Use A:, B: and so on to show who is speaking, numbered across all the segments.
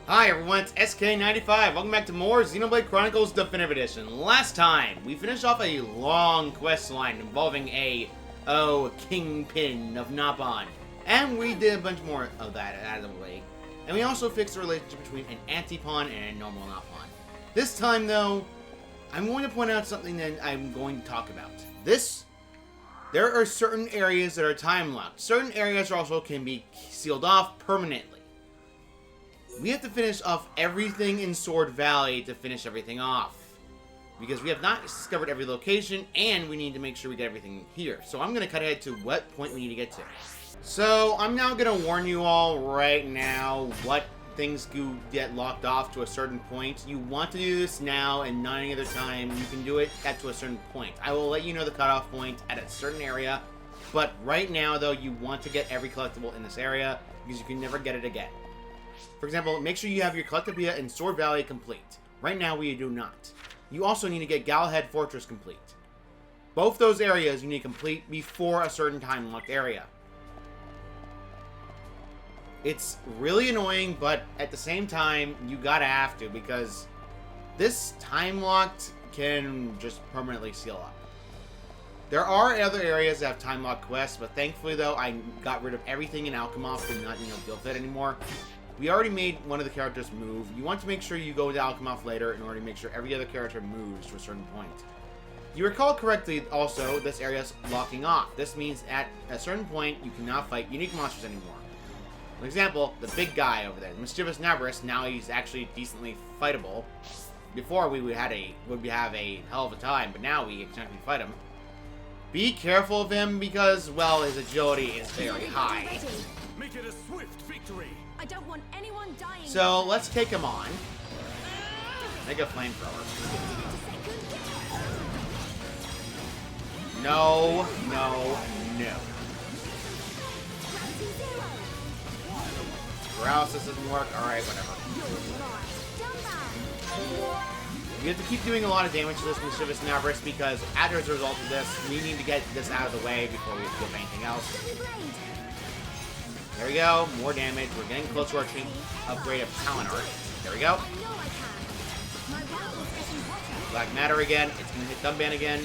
A: Hi everyone, it's SK95. Welcome back to more Xenoblade Chronicles Definitive Edition. Last time, we finished off a long quest line involving a, Kingpin of Nabon. And we did a bunch more of that out of the way. And we also fixed the relationship between an anti-pawn and a normal Nabon. This time though, I'm going to point out something that I'm going to talk about. There are certain areas that are time-locked. Certain areas also can be sealed off permanently. We have to finish off everything in Sword Valley to finish everything off. Because we have not discovered every location, and we need to make sure we get everything here. So I'm going to cut ahead to what point we need to get to. So I'm now going to warn you all right now what things do get locked off to a certain point. You want to do this now and not any other time. You can do it to a certain point. I will let you know the cutoff point at a certain area. But right now, though, you want to get every collectible in this area because you can never get it again. For example, make sure you have your Collectabilia in Sword Valley complete. Right now, we do not. You also need to get Galahad Fortress complete. Both those areas you need to complete before a certain time-locked area. It's really annoying, but at the same time, you gotta have to, because this time-locked can just permanently seal up. There are other areas that have time-locked quests, but thankfully, though, I got rid of everything in Alchemoth and not, deal with it anymore. We already made one of the characters move. You want to make sure you go to Alchemoth later in order to make sure every other character moves to a certain point. You recall correctly, also, this area is locking off. This means at a certain point, you cannot fight unique monsters anymore. For example, the big guy over there, Mischievous Nabris, now he's actually decently fightable. Before, we would have a hell of a time, but now we can't fight him. Be careful of him because, well, his agility is very high.
B: Make it a swift victory.
C: I don't want anyone dying.
A: So let's take him on. Make a flamethrower. No, no, no. Paralysis doesn't work. Alright, whatever. You have to keep doing a lot of damage to this Mischievous Nabris because as a result of this, we need to get this out of the way before we do anything else. There we go. More damage. We're getting close to our upgrade of Talent Art. There we go. Black Matter again. It's going to hit Dumban again.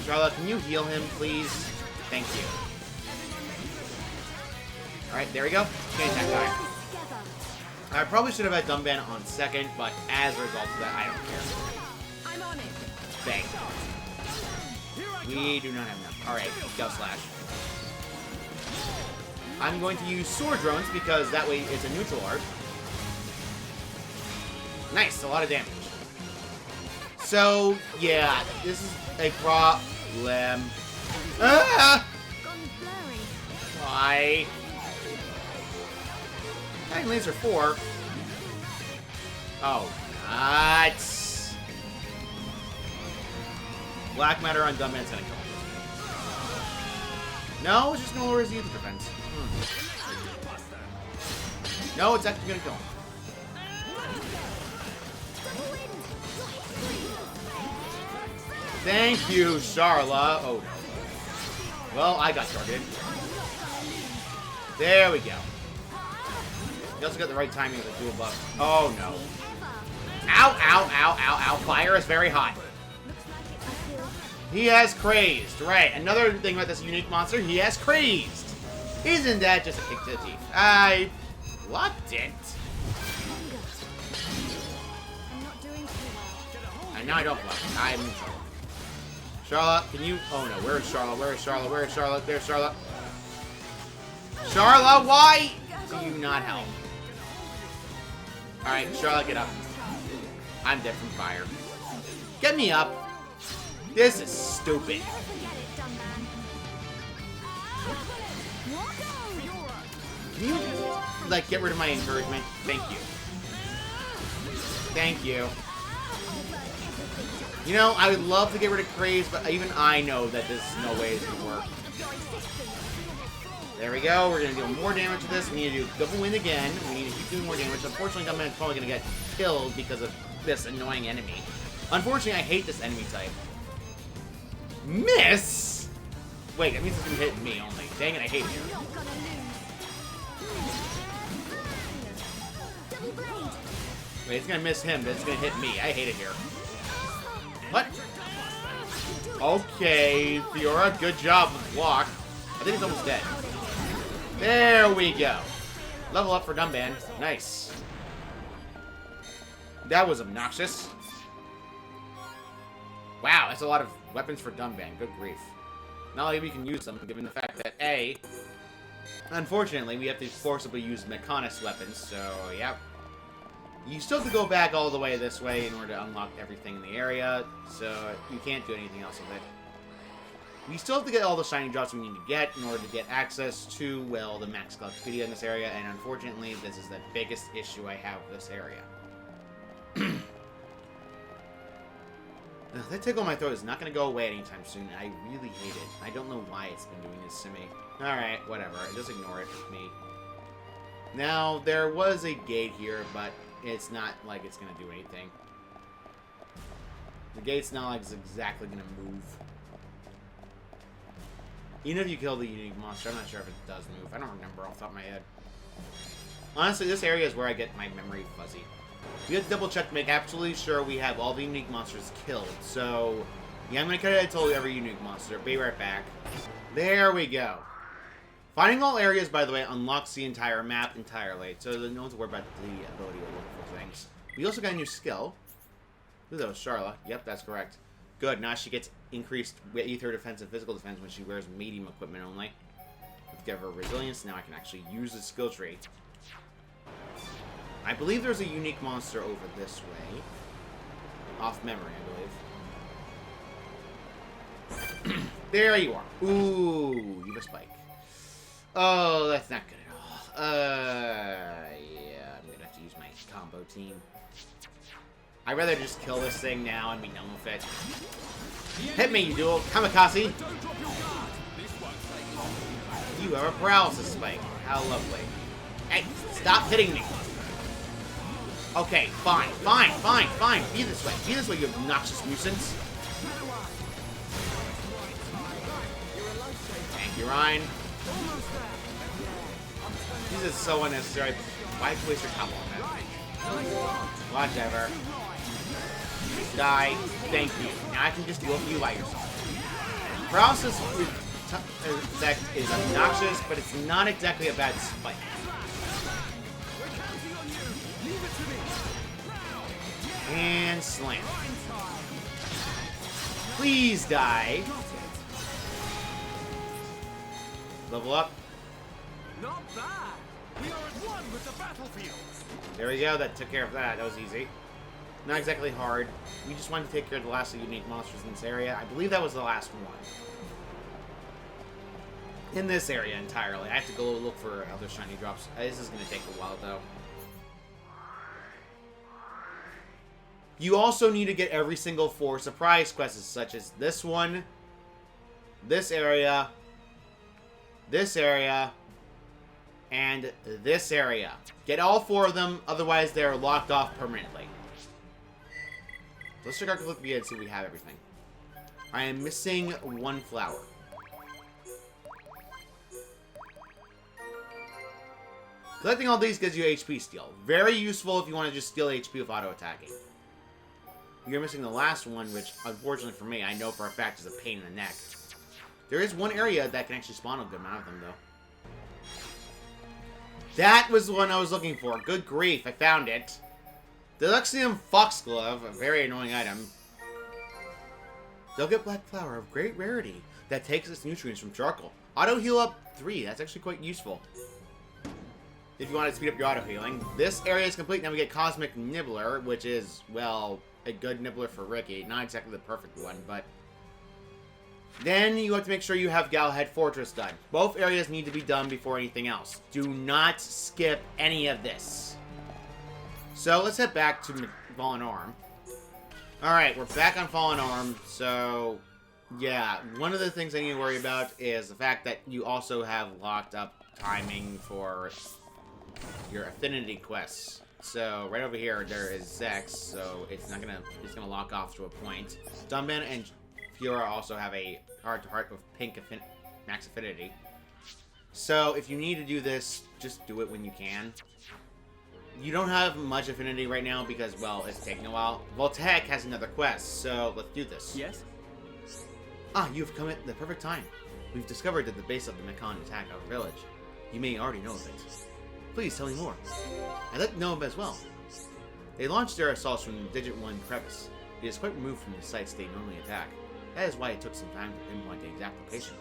A: Charlotte, can you heal him, please? Thank you. Alright, there we go. Can't attack guy. I probably should have had Dumban on second, but as a result of that, I don't care.
C: I'm on it.
A: Bang. We do not have enough. Alright, go Slash. I'm going to use Sword Drones because that way it's a neutral art. Nice, a lot of damage. So, yeah, this is a problem. Ah! Why? Titan Laser 4. Oh, nuts. Black Matter on Dumban's gonna kill him. No, it's just gonna lower his ether defense. No, it's actually gonna kill him. Thank you, Charla. Oh no. Well, I got targeted. There we go. You also got the right timing with the dual buff. Oh no. Ow, ow, ow, ow, ow. Fire is very hot. He has crazed. Right. Another thing about this unique monster, he has crazed. Isn't that just a kick to the teeth? I blocked it. And now I don't block it. I'm in trouble. Charlotte, can you... Oh no, where is Charlotte? Where is Charlotte? Where is Charlotte? There's Charlotte. Charlotte, why do you not help? Alright, Charlotte, get up. I'm dead from fire. Get me up. This is stupid. Can you, like, get rid of my encouragement? Thank you. Thank you. You know, I would love to get rid of Craze, but even I know that there's no way it's gonna work. There we go. We're gonna do more damage to this. We need to do double wind again. We need to keep doing more damage. Unfortunately, Dumban's probably gonna get killed because of this annoying enemy. Unfortunately, I hate this enemy type. Miss? Wait, that means it's gonna hit me only. Dang it, I hate you. Wait, it's gonna miss him, but it's gonna hit me. I hate it here. What? Okay, Fiora, good job with block. I think he's almost dead. There we go. Level up for Dumban. Nice. That was obnoxious. Wow, that's a lot of weapons for Dumban. Good grief. Not only we can use them, given the fact that A, unfortunately, we have to forcibly use Mechanis weapons, so yeah. You still have to go back all the way this way in order to unlock everything in the area, so you can't do anything else with it. We still have to get all the shiny drops we need to get in order to get access to, well, the max Galacpedia in this area, and unfortunately, this is the biggest issue I have with this area. That tickle in my throat is not going to go away anytime soon, and I really hate it. I don't know why it's been doing this to me. Alright, whatever. Just ignore it with me. Now, there was a gate here, but it's not like it's going to do anything. The gate's not like it's exactly going to move. Even if you kill the unique monster, I'm not sure if it does move. I don't remember off the top of my head. Honestly, this area is where I get my memory fuzzy. We have to double check to make absolutely sure we have all the unique monsters killed. So, yeah, I'm going to cut it until every unique monster. Be right back. There we go. Finding all areas, by the way, unlocks the entire map entirely. So no one's worried about the ability to look for things. We also got a new skill. Ooh, that was Charla. Yep, that's correct. Good. Now she gets increased ether defense and physical defense when she wears medium equipment only. Let's give her resilience. Now I can actually use the skill tree. I believe there's a unique monster over this way. Off memory, I believe. There you are. Ooh, you have a spike. Oh, that's not good at all. Yeah, I'm gonna have to use my combo team. I'd rather just kill this thing now and be done with it. Hit me, you dual kamikaze! You have a paralysis spike. How lovely. Hey, stop hitting me! Okay, fine, fine, fine, fine. Be this way. Be this way, you obnoxious nuisance. Thank you, Ryan. This is so unnecessary. Why waste your combo on that? Whatever. Die. Thank you. Now I can just deal with you by yourself. Paralysis effect is obnoxious, but it's not exactly a bad spike. And slam. Please die. Level up.
B: Not bad. We are at one with the battlefield.
A: There we go. That took care of that. That was easy. Not exactly hard. We just wanted to take care of the last of the unique monsters in this area. I believe that was the last one. In this area entirely. I have to go look for other shiny drops. This is going to take a while, though. You also need to get every single 4 surprise quests, such as this one, this area, and this area. Get all 4 of them, otherwise they're locked off permanently. Let's check our Galacpedia and see if we have everything. I am missing 1 flower. Collecting all these gives you HP steal. Very useful if you want to just steal HP with auto-attacking. You're missing the last one, which, unfortunately for me, I know for a fact is a pain in the neck. There is one area that can actually spawn a good amount of them, though. That was the one I was looking for. Good grief, I found it. Deluxium Foxglove, a very annoying item. Delicate black flower of great rarity that takes its nutrients from charcoal. Auto heal up 3. That's actually quite useful. If you want to speed up your auto healing. This area is complete. Now we get Cosmic Nibbler, which is, well, a good nibbler for Ricky. Not exactly the perfect one, but... Then you have to make sure you have Galahad Fortress done. Both areas need to be done before anything else. Do not skip any of this. So let's head back to Fallen Arm. Alright, we're back on Fallen Arm. So, yeah, one of the things I need to worry about is the fact that you also have locked up timing for your affinity quests. So right over here there is Zex, so it's gonna lock off to a point. Dumban and Fiora also have a heart-to-heart with pink max affinity. So if you need to do this, just do it when you can. you don't have much affinity right now because, well, it's taking a while. Voltec has another quest, so let's do this.
B: Yes?
A: Ah, you've come at the perfect time. We've discovered that the base of the Mechon attack our village. You may already know of it. Please tell me more. I'd like to know of it as well. They launched their assaults from Digit 1 crevice. It is quite removed from the sites they normally attack. That is why it took some time to pinpoint the exact location.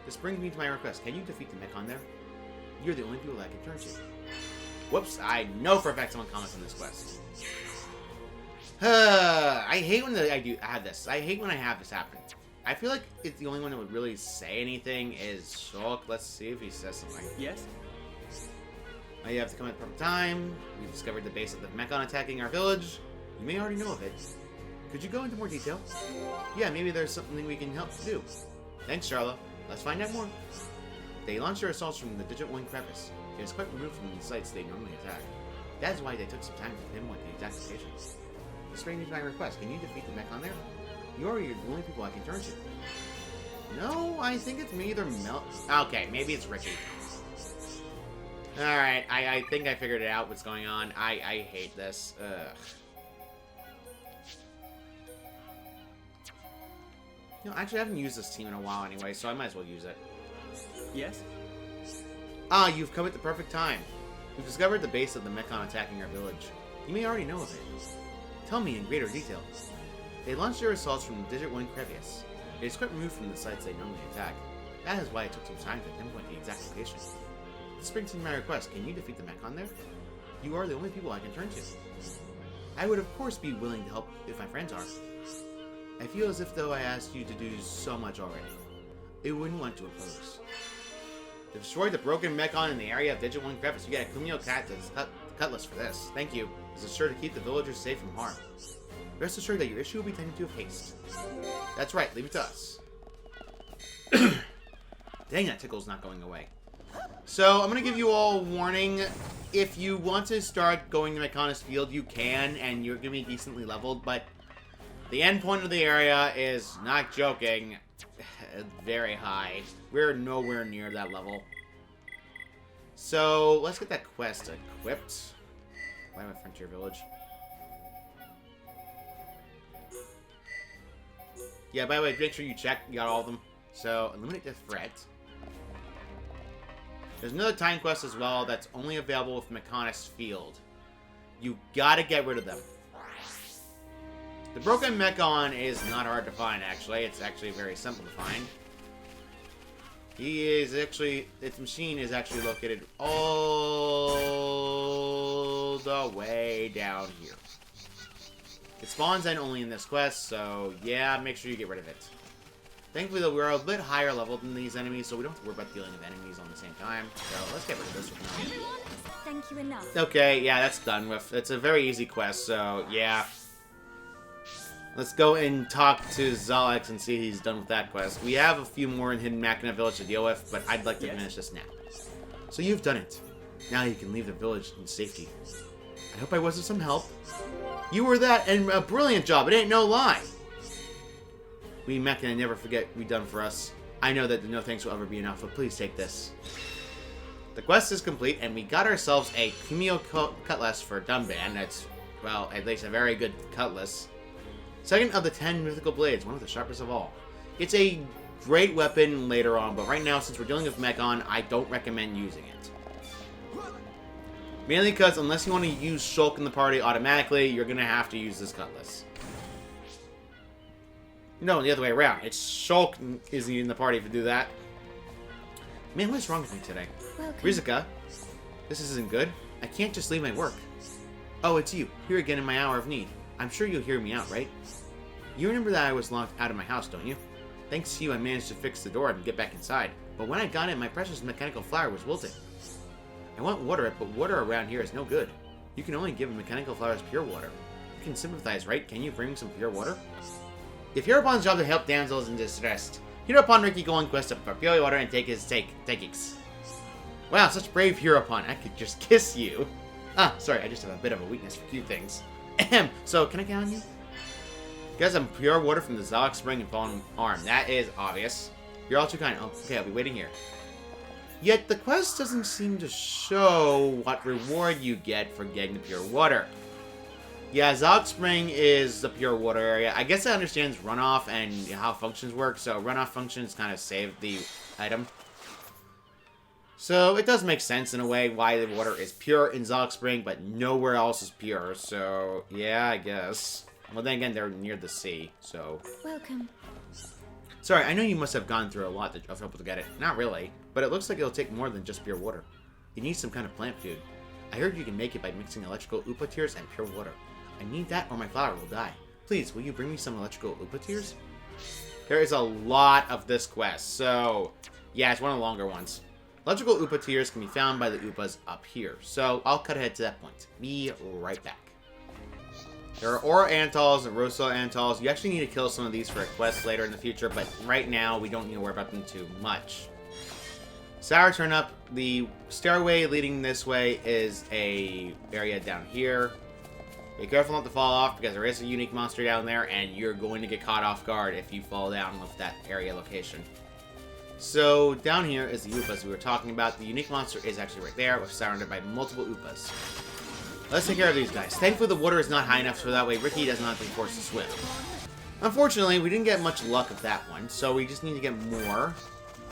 A: This brings me to my request. Can you defeat the Mechon there? You're the only people I can turn to. Whoops, I know for a fact someone comments on this quest. I hate when I have this. I hate when I have this happen. I feel like it's the only one that would really say anything is Shulk. Let's see if he says something.
B: Yes?
A: You have to come at the perfect time. We've discovered the base of the Mechon attacking our village. You may already know of it. Could you go into more detail? Yeah, maybe there's something we can help do. Thanks, Charla. Let's find out more. They launched their assaults from the Digit 1 crevice. It is quite removed from the sites they normally attack. That is why they took some time to pinpoint the exact location. This brings me to my request. Can you defeat the Mechon there? You're the only people I can turn to. No, I think it's me either Okay, maybe it's Ricky. Alright, I think I figured it out what's going on. I hate this. Ugh. You know, actually I haven't used this team in a while anyway, so I might as well use it.
B: Yes?
A: Ah, you've come at the perfect time. We've discovered the base of the Mechon attacking our village. You may already know of it. Tell me in greater detail. They launched their assaults from the Digit 1 crevice. It is quite removed from the sites they normally attack. That is why it took some time to pinpoint the exact location. This brings me to my request. Can you defeat the Mechon there? You are the only people I can turn to. I would of course be willing to help if my friends are. I feel as if though I asked you to do so much already. I wouldn't want to oppose. Destroy the broken Mechon in the area of Digit 1 crevice. You get a Kumio Cutlass for this. Thank you. This is sure to keep the villagers safe from harm. Rest assured that your issue will be tended to with haste. That's right, leave it to us. Dang, that tickle's not going away. So, I'm going to give you all a warning. If you want to start going to Mechonis Field, you can, and you're going to be decently leveled, but the end point of the area is, not joking, very high. We're nowhere near that level. So, let's get that quest equipped. Why am I Frontier Village? Yeah, by the way, make sure you check. You got all of them. So, eliminate the threat. There's another time quest as well that's only available with Mechonis Field. You gotta get rid of them. The broken Mechon is not hard to find, actually. It's actually very simple to find. Its machine is actually located all the way down here. It spawns in only in this quest, so yeah, make sure you get rid of it. Thankfully, though, we're a bit higher level than these enemies, so we don't have to worry about dealing with enemies on the same time. So let's get rid of this for now.
C: Everyone, thank you enough.
A: Okay, yeah, that's done with. It's a very easy quest, so yeah. Let's go and talk to Zalex and see if he's done with that quest. We have a few more in Hidden Machina Village to deal with, but I'd like to finish this now. So you've done it. Now you can leave the village in safety. I hope I was of some help. You were that, and a brilliant job. It ain't no lie. We Machina never forget what we done for us. I know that no thanks will ever be enough, but please take this. The quest is complete, and we got ourselves a Kumio Cutlass for Dunban. That's, well, at least a very good cutlass. Second of the 10 mythical blades, one of the sharpest of all. It's a great weapon later on, but right now, since we're dealing with Mechon, I don't recommend using it. Mainly because unless you want to use Shulk in the party automatically, you're going to have to use this cutlass. No, the other way around. It's Shulk is in the party to do that. Man, what's wrong with me today?
C: Welcome.
A: Rizuka, this isn't good. I can't just leave my work. Oh, it's you. Here again in my hour of need. I'm sure you'll hear me out, right? You remember that I was locked out of my house, don't you? Thanks to you, I managed to fix the door and get back inside. But when I got in, my precious mechanical flower was wilting. I want to water it, but water around here is no good. You can only give mechanical flowers pure water. You can sympathize, right? Can you bring me some pure water? If Heropon's job to help damsels in distress, Heropon Ricky go on quest for pure water and take his takings. Wow, such brave Heropon. I could just kiss you. Ah, sorry, I just have a bit of a weakness for cute things. Ahem. So, can I count on you? Get some pure water from the Zalak Spring and Fallen Arm. That is obvious. You're all too kind. Oh, okay, I'll be waiting here. Yet the quest doesn't seem to show what reward you get for getting the pure water. Yeah, Zog Spring is the pure water area. I guess it understands runoff and how functions work, so runoff functions kind of save the item. So it does make sense in a way why the water is pure in Zog Spring, but nowhere else is pure, so yeah, I guess. Well, then again, they're near the sea, so...
C: Welcome.
A: Sorry, I know you must have gone through a lot of trouble to get it. Not really, but it looks like it'll take more than just pure water. You need some kind of plant food. I heard you can make it by mixing electrical Upa tears and pure water. I need that or my flower will die. Please, will you bring me some electrical Upa tears? There is a lot of this quest, so... yeah, it's one of the longer ones. Electrical Upa tears can be found by the Upas up here, so I'll cut ahead to that point. Be right back. There are Aura Antols and Rosa Antols. You actually need to kill some of these for a quest later in the future, but right now we don't need to worry about them too much. Sour Turnip, the stairway leading this way is a area down here. Be careful not to fall off because there is a unique monster down there and you're going to get caught off guard if you fall down with that area location. So down here is the Upas we were talking about. The unique monster is actually right there, surrounded by multiple Upas. Let's take care of these guys. Thankfully, the water is not high enough so that way Ricky does not have to be forced to swim. Unfortunately, we didn't get much luck with that one, so we just need to get more.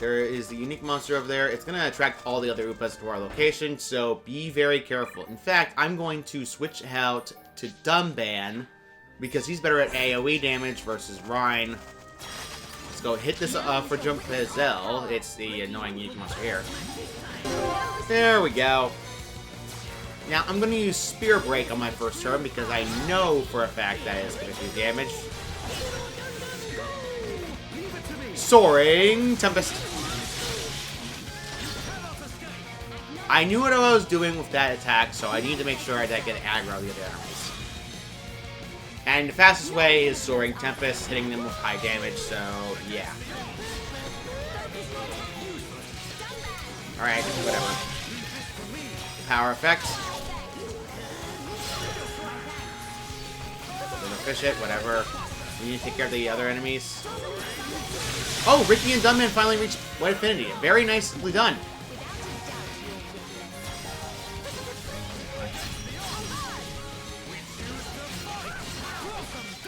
A: There is the unique monster over there. It's going to attract all the other Upas to our location, so be very careful. In fact, I'm going to switch out to Dumban because he's better at AoE damage versus Rhine. Let's go hit this for Jump Pizzelle. It's the annoying unique monster here. There we go. Now, I'm going to use Spear Break on my first turn because I know for a fact that it's going to do damage. Soaring Tempest. I knew what I was doing with that attack, so I need to make sure I get aggro the other enemies. And the fastest way is Soaring Tempest, hitting them with high damage, so yeah. Alright, whatever. Power effect. Fish it, whatever. We need to take care of the other enemies. Oh, Ricky and Dunman finally reached White Affinity. Very nicely done.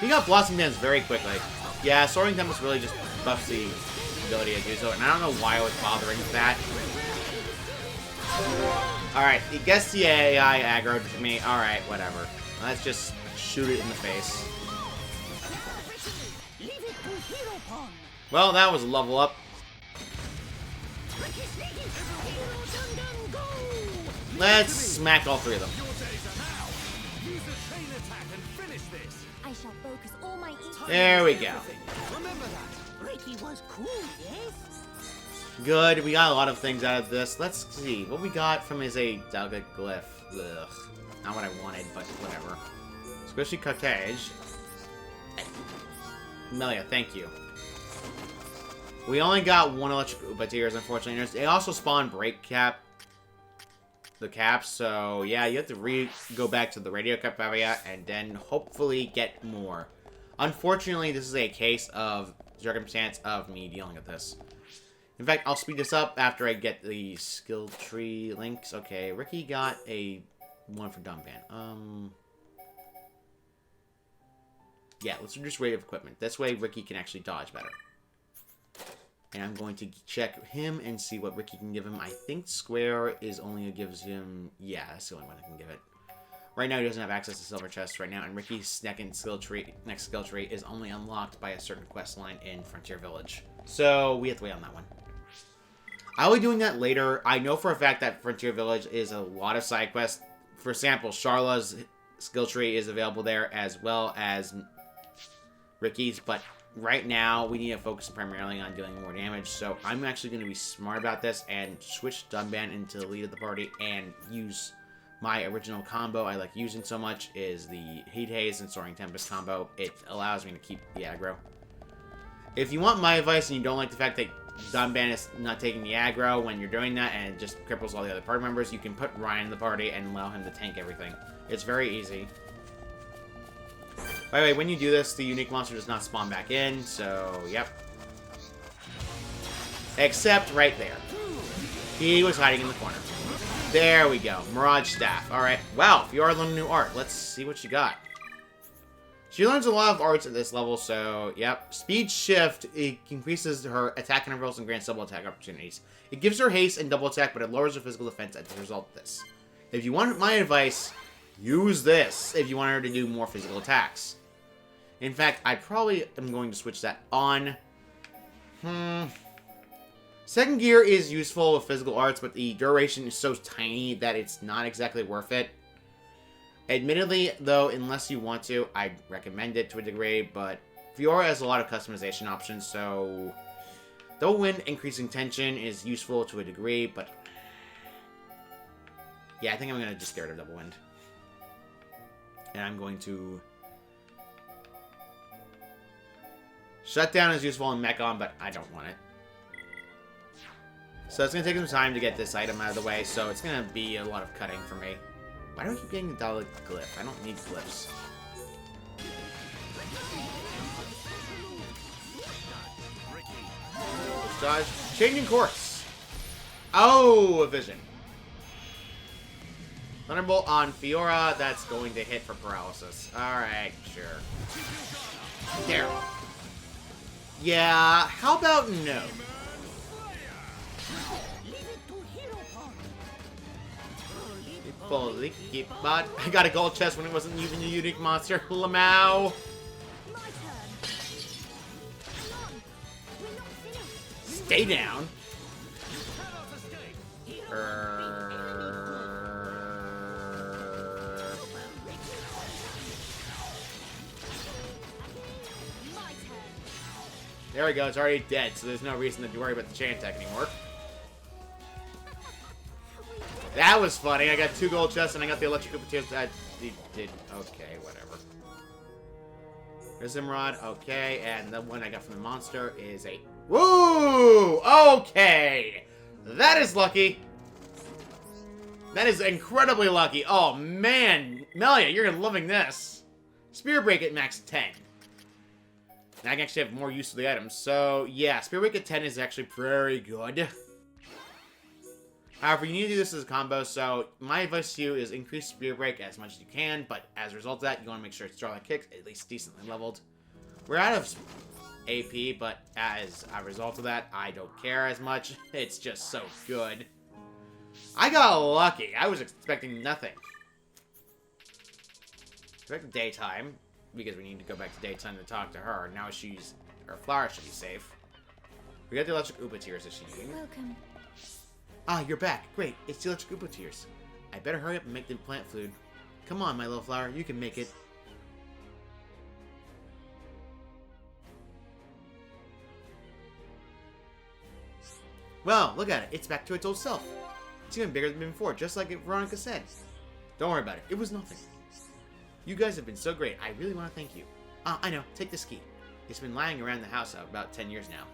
A: He got Blossom Dance very quickly. Yeah, Soaring Tempest really just buffs the ability to do so, and I don't know why I was bothering with that. Alright, he gets the AI aggroed to me. Alright, whatever. Let's just shoot it in the face. Well, that was a level up. Let's smack all three of them.
C: I shall focus all my
A: There we go. Good, we got a lot of things out of this. Let's see, what we got from his Dalga Glyph. Ugh, not what I wanted, but whatever. Squishy Cottage. Melia, thank you. We only got one electric Upa tears, unfortunately. They also spawn break cap. The caps, so yeah, you have to go back to the radio cap area and then hopefully get more. Unfortunately, this is a case of circumstance of me dealing with this. In fact, I'll speed this up after I get the skill tree links. Okay, Ricky got a one for Dumban. Yeah, let's reduce rate of equipment. This way, Ricky can actually dodge better. And I'm going to check him and see what Ricky can give him. I think Square is only gives him... yeah, that's the only one I can give it. Right now, he doesn't have access to Silver Chests right now, and Ricky's next skill tree is only unlocked by a certain quest line in Frontier Village. So, we have to wait on that one. I'll be doing that later. I know for a fact that Frontier Village is a lot of side quests. For example, Charla's skill tree is available there, as well as Ricky's, but right now, we need to focus primarily on dealing more damage, so I'm actually going to be smart about this and switch Dunban into the lead of the party and use my original combo I like using so much is the Heat Haze and Soaring Tempest combo. It allows me to keep the aggro. If you want my advice and you don't like the fact that Dunban is not taking the aggro when you're doing that and it just cripples all the other party members, you can put Ryan in the party and allow him to tank everything. It's very easy. By the way, when you do this, the unique monster does not spawn back in, so, yep. Except right there. He was hiding in the corner. There we go. Mirage Staff. Alright. Wow, Fiora learned a new art. Let's see what she got. She learns a lot of arts at this level, so, yep. Speed Shift, it increases her attack intervals and grants double attack opportunities. It gives her haste and double attack, but it lowers her physical defense as a result of this. If you want my advice, use this if you want her to do more physical attacks. In fact, I probably am going to switch that on. Second gear is useful with physical arts, but the duration is so tiny that it's not exactly worth it. Admittedly, though, unless you want to, I'd recommend it to a degree, but Fiora has a lot of customization options, so... Double Wind increasing tension is useful to a degree, but... Yeah, I think I'm going to just get rid of Double Wind. And I'm going to... Shutdown is useful in Mechon, but I don't want it. So it's going to take some time to get this item out of the way, so it's going to be a lot of cutting for me. Why do I keep getting the dollar glyph? I don't need glyphs. Dodge. Changing course. Oh, a vision. Thunderbolt on Fiora. That's going to hit for paralysis. Alright, sure. There. Yeah, how about no? I got a gold chest when it wasn't even a unique monster. Lamau. Stay down. There we go. It's already dead, so there's no reason to worry about the chain attack anymore. That was funny. I got 2 gold chests and I got the electric Koopa that did. Okay, whatever. There's Zimrod. Okay, and the one I got from the monster is a... Woo! Okay! That is lucky. That is incredibly lucky. Oh, man. Melia, you're loving this. Spear Break at max 10. And I can actually have more use of the items. So, yeah, Spear Break at 10 is actually very good. However, you need to do this as a combo, so my advice to you is increase Spear Break as much as you can, but as a result of that, you want to make sure Starlight Kick's at least decently leveled. We're out of AP, but as a result of that, I don't care as much. It's just so good. I got lucky. I was expecting nothing. Back to daytime, because we need to go back to daytime to talk to her. Now her flower should be safe. We got the electric Upa tears that she needed.
C: Welcome.
A: Ah, you're back. Great. It's the electric Upa tears. I better hurry up and make the plant food. Come on, my little flower. You can make it. Well, look at it. It's back to its old self. It's even bigger than before, just like Veronica said. Don't worry about it. It was nothing. You guys have been so great. I really want to thank you. Ah, I know. Take this key. It's been lying around the house about 10 years now.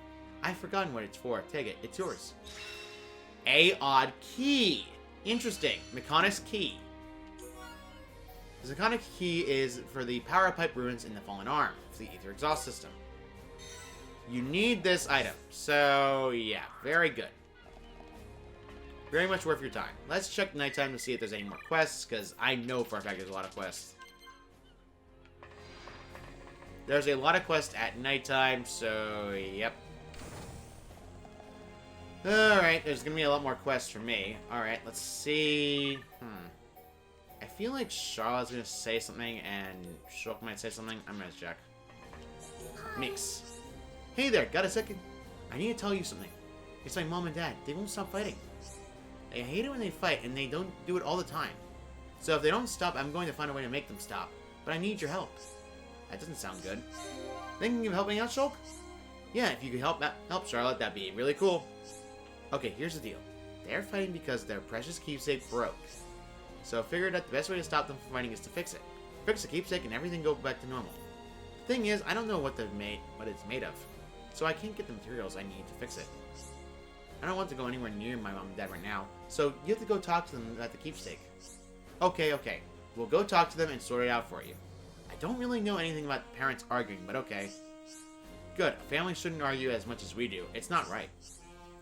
A: I've forgotten what it's for. Take it. It's yours. A odd key. Interesting. Mechanic's key. The Mechanic key is for the power pipe ruins in the Fallen Arm, the Ether Exhaust System. You need this item. So, yeah. Very good. Very much worth your time. Let's check nighttime to see if there's any more quests, because I know for a fact there's a lot of quests. There's a lot of quests at nighttime, so, yep. Alright, there's gonna be a lot more quests for me. Alright, let's see... I feel like Charlotte's gonna say something, and Shulk might say something. I'm gonna check. Mix. Hey there, got a second? I need to tell you something. It's my mom and dad. They won't stop fighting. I hate it when they fight, and they don't do it all the time. So if they don't stop, I'm going to find a way to make them stop. But I need your help. That doesn't sound good. Thinking of helping out, Shulk? Yeah, if you could help Charlotte, that'd be really cool. Okay, here's the deal. They're fighting because their precious keepsake broke. So I figured that the best way to stop them from fighting is to fix it. Fix the keepsake and everything go back to normal. The thing is, I don't know what it's made of. So I can't get the materials I need to fix it. I don't want to go anywhere near my mom and dad right now, so you have to go talk to them about the keepsake. Okay. We'll go talk to them and sort it out for you. I don't really know anything about parents arguing, but okay. Good. Families shouldn't argue as much as we do. It's not right.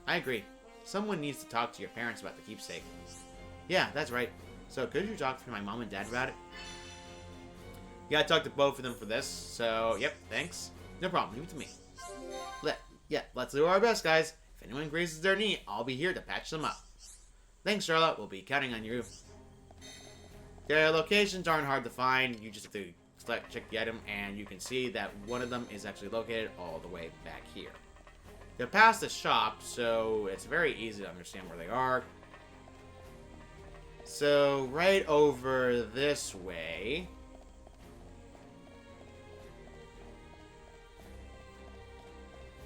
A: I agree. Someone needs to talk to your parents about the keepsake. Yeah, that's right. So, could you talk to my mom and dad about it? Yeah, I talked to both of them for this, so, yep, thanks. No problem, leave it to me. Let's do our best, guys. If anyone grazes their knee, I'll be here to patch them up. Thanks, Charlotte. We'll be counting on you. Their locations aren't hard to find. You just have to check the item, and you can see that one of them is actually located all the way back here. They're past the shop, so it's very easy to understand where they are. So, right over this way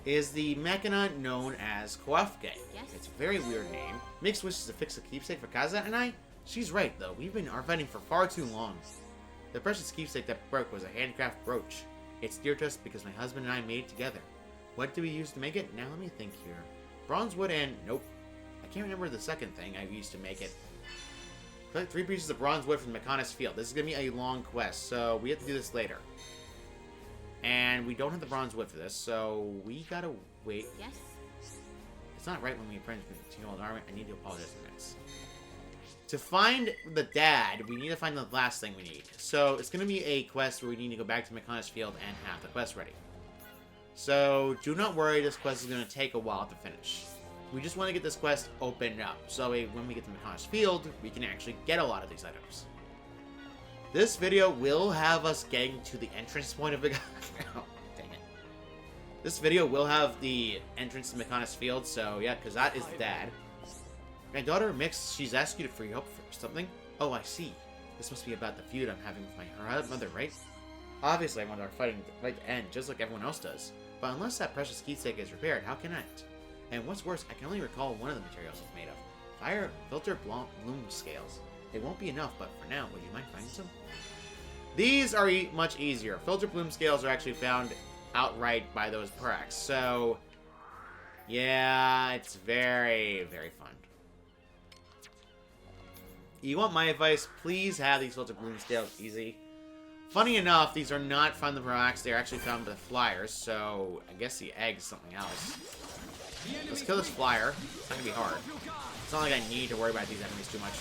A: is the Machina known as Koafke.
C: Yes?
A: It's a very weird name. Mix wishes to fix a keepsake for Kaza and I? She's right, though. We've been fighting for far too long. The precious keepsake that broke was a handcraft brooch. It's dear to us because my husband and I made it together. What do we use to make it? Now let me think here. Bronze wood and... Nope. I can't remember the second thing I used to make it. Collect 3 pieces of bronze wood from the Machina's field. This is going to be a long quest, so we have to do this later. And we don't have the bronze wood for this, so we gotta wait.
C: Yes?
A: It's not right when we apprentice with armor. I need to apologize for this. To find the dad, we need to find the last thing we need. So it's going to be a quest where we need to go back to Machina's field and have the quest ready. So do not worry, this quest is going to take a while to finish. We just want to get this quest opened up, so when we get to Machina's field, we can actually get a lot of these items. This video will have us getting to the entrance point of the... Oh, dang it. This video will have the entrance to Machina's field, so yeah, because that is Dad. My daughter Mix, she's asked you for help for something. Oh, I see. This must be about the feud I'm having with her mother, right? Obviously, I want our fighting to end, just like everyone else does. But unless that precious keepsake is repaired, how can it? And what's worse, I can only recall one of the materials it's made of. Fire filter bloom scales. They won't be enough, but for now, would you mind finding some? These are much easier. Filter bloom scales are actually found outright by those Prax. So, yeah, it's very, very fun. You want my advice? Please have these filter bloom scales easy. Funny enough, these are not from the Prax. They're actually found by the flyers. So, I guess the egg is something else. Let's kill this flyer. It's not gonna be hard. It's not like I need to worry about these enemies too much.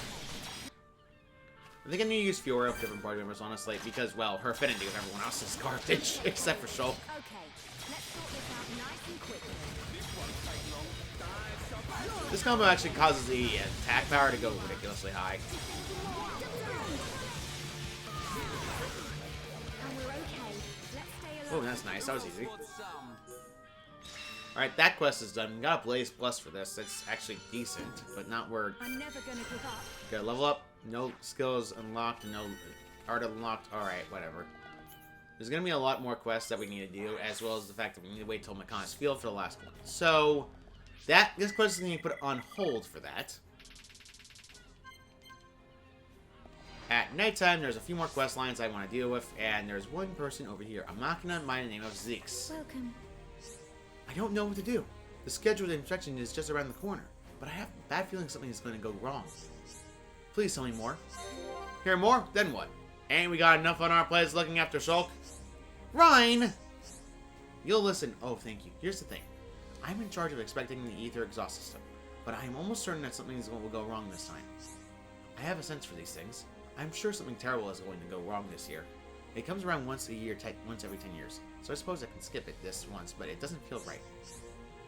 A: I think I need to use Fiora with different party members, honestly, because, well, her affinity with everyone else is garbage, except for Shulk.
C: Okay, let's sort this out nice and quick.
A: This combo actually causes the attack power to go ridiculously high.
C: And we're okay. Let's stay
A: Oh,
C: alive.
A: that's nice. That was easy. Alright, that quest is done. We got a Blaze Plus for this. It's actually decent, but not where...
C: I'm never gonna give up.
A: Okay, level up. No skills unlocked. No art unlocked. Alright, whatever. There's going to be a lot more quests that we need to do, as well as the fact that we need to wait till Machina's field for the last one. So, this quest is going to be put on hold for that. At nighttime, there's a few more quest lines I want to deal with, and there's one person over here, a Machina by the name of Zeeks.
C: Welcome.
A: I don't know what to do. The scheduled inspection is just around the corner, but I have a bad feeling something is going to go wrong. Please tell me more. Hear more? Then what? Ain't we got enough on our plates looking after Shulk? Rhine! You'll listen. Oh, thank you. Here's the thing. I'm in charge of inspecting the ether exhaust system, but I am almost certain that something will go wrong this time. I have a sense for these things. I'm sure something terrible is going to go wrong this year. It comes around once a year, once every 10 years, so I suppose I can skip it this once, but it doesn't feel right.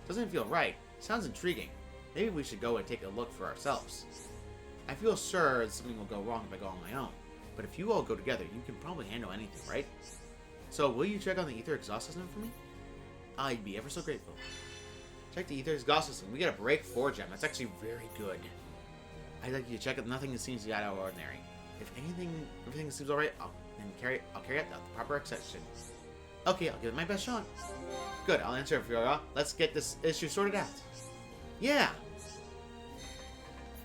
A: Doesn't feel right? Sounds intriguing. Maybe we should go and take a look for ourselves. I feel sure something will go wrong if I go on my own, but if you all go together, you can probably handle anything, right? So, will you check on the ether exhaust system for me? I'd be ever so grateful. Check the ether exhaust system. We got a break 4 gem. That's actually very good. I'd like you to check it. Nothing seems out of ordinary. If everything seems alright, I'll carry out the proper exception. Okay, I'll give it my best shot. Good, I'll answer it for you. Let's get this issue sorted out. Yeah!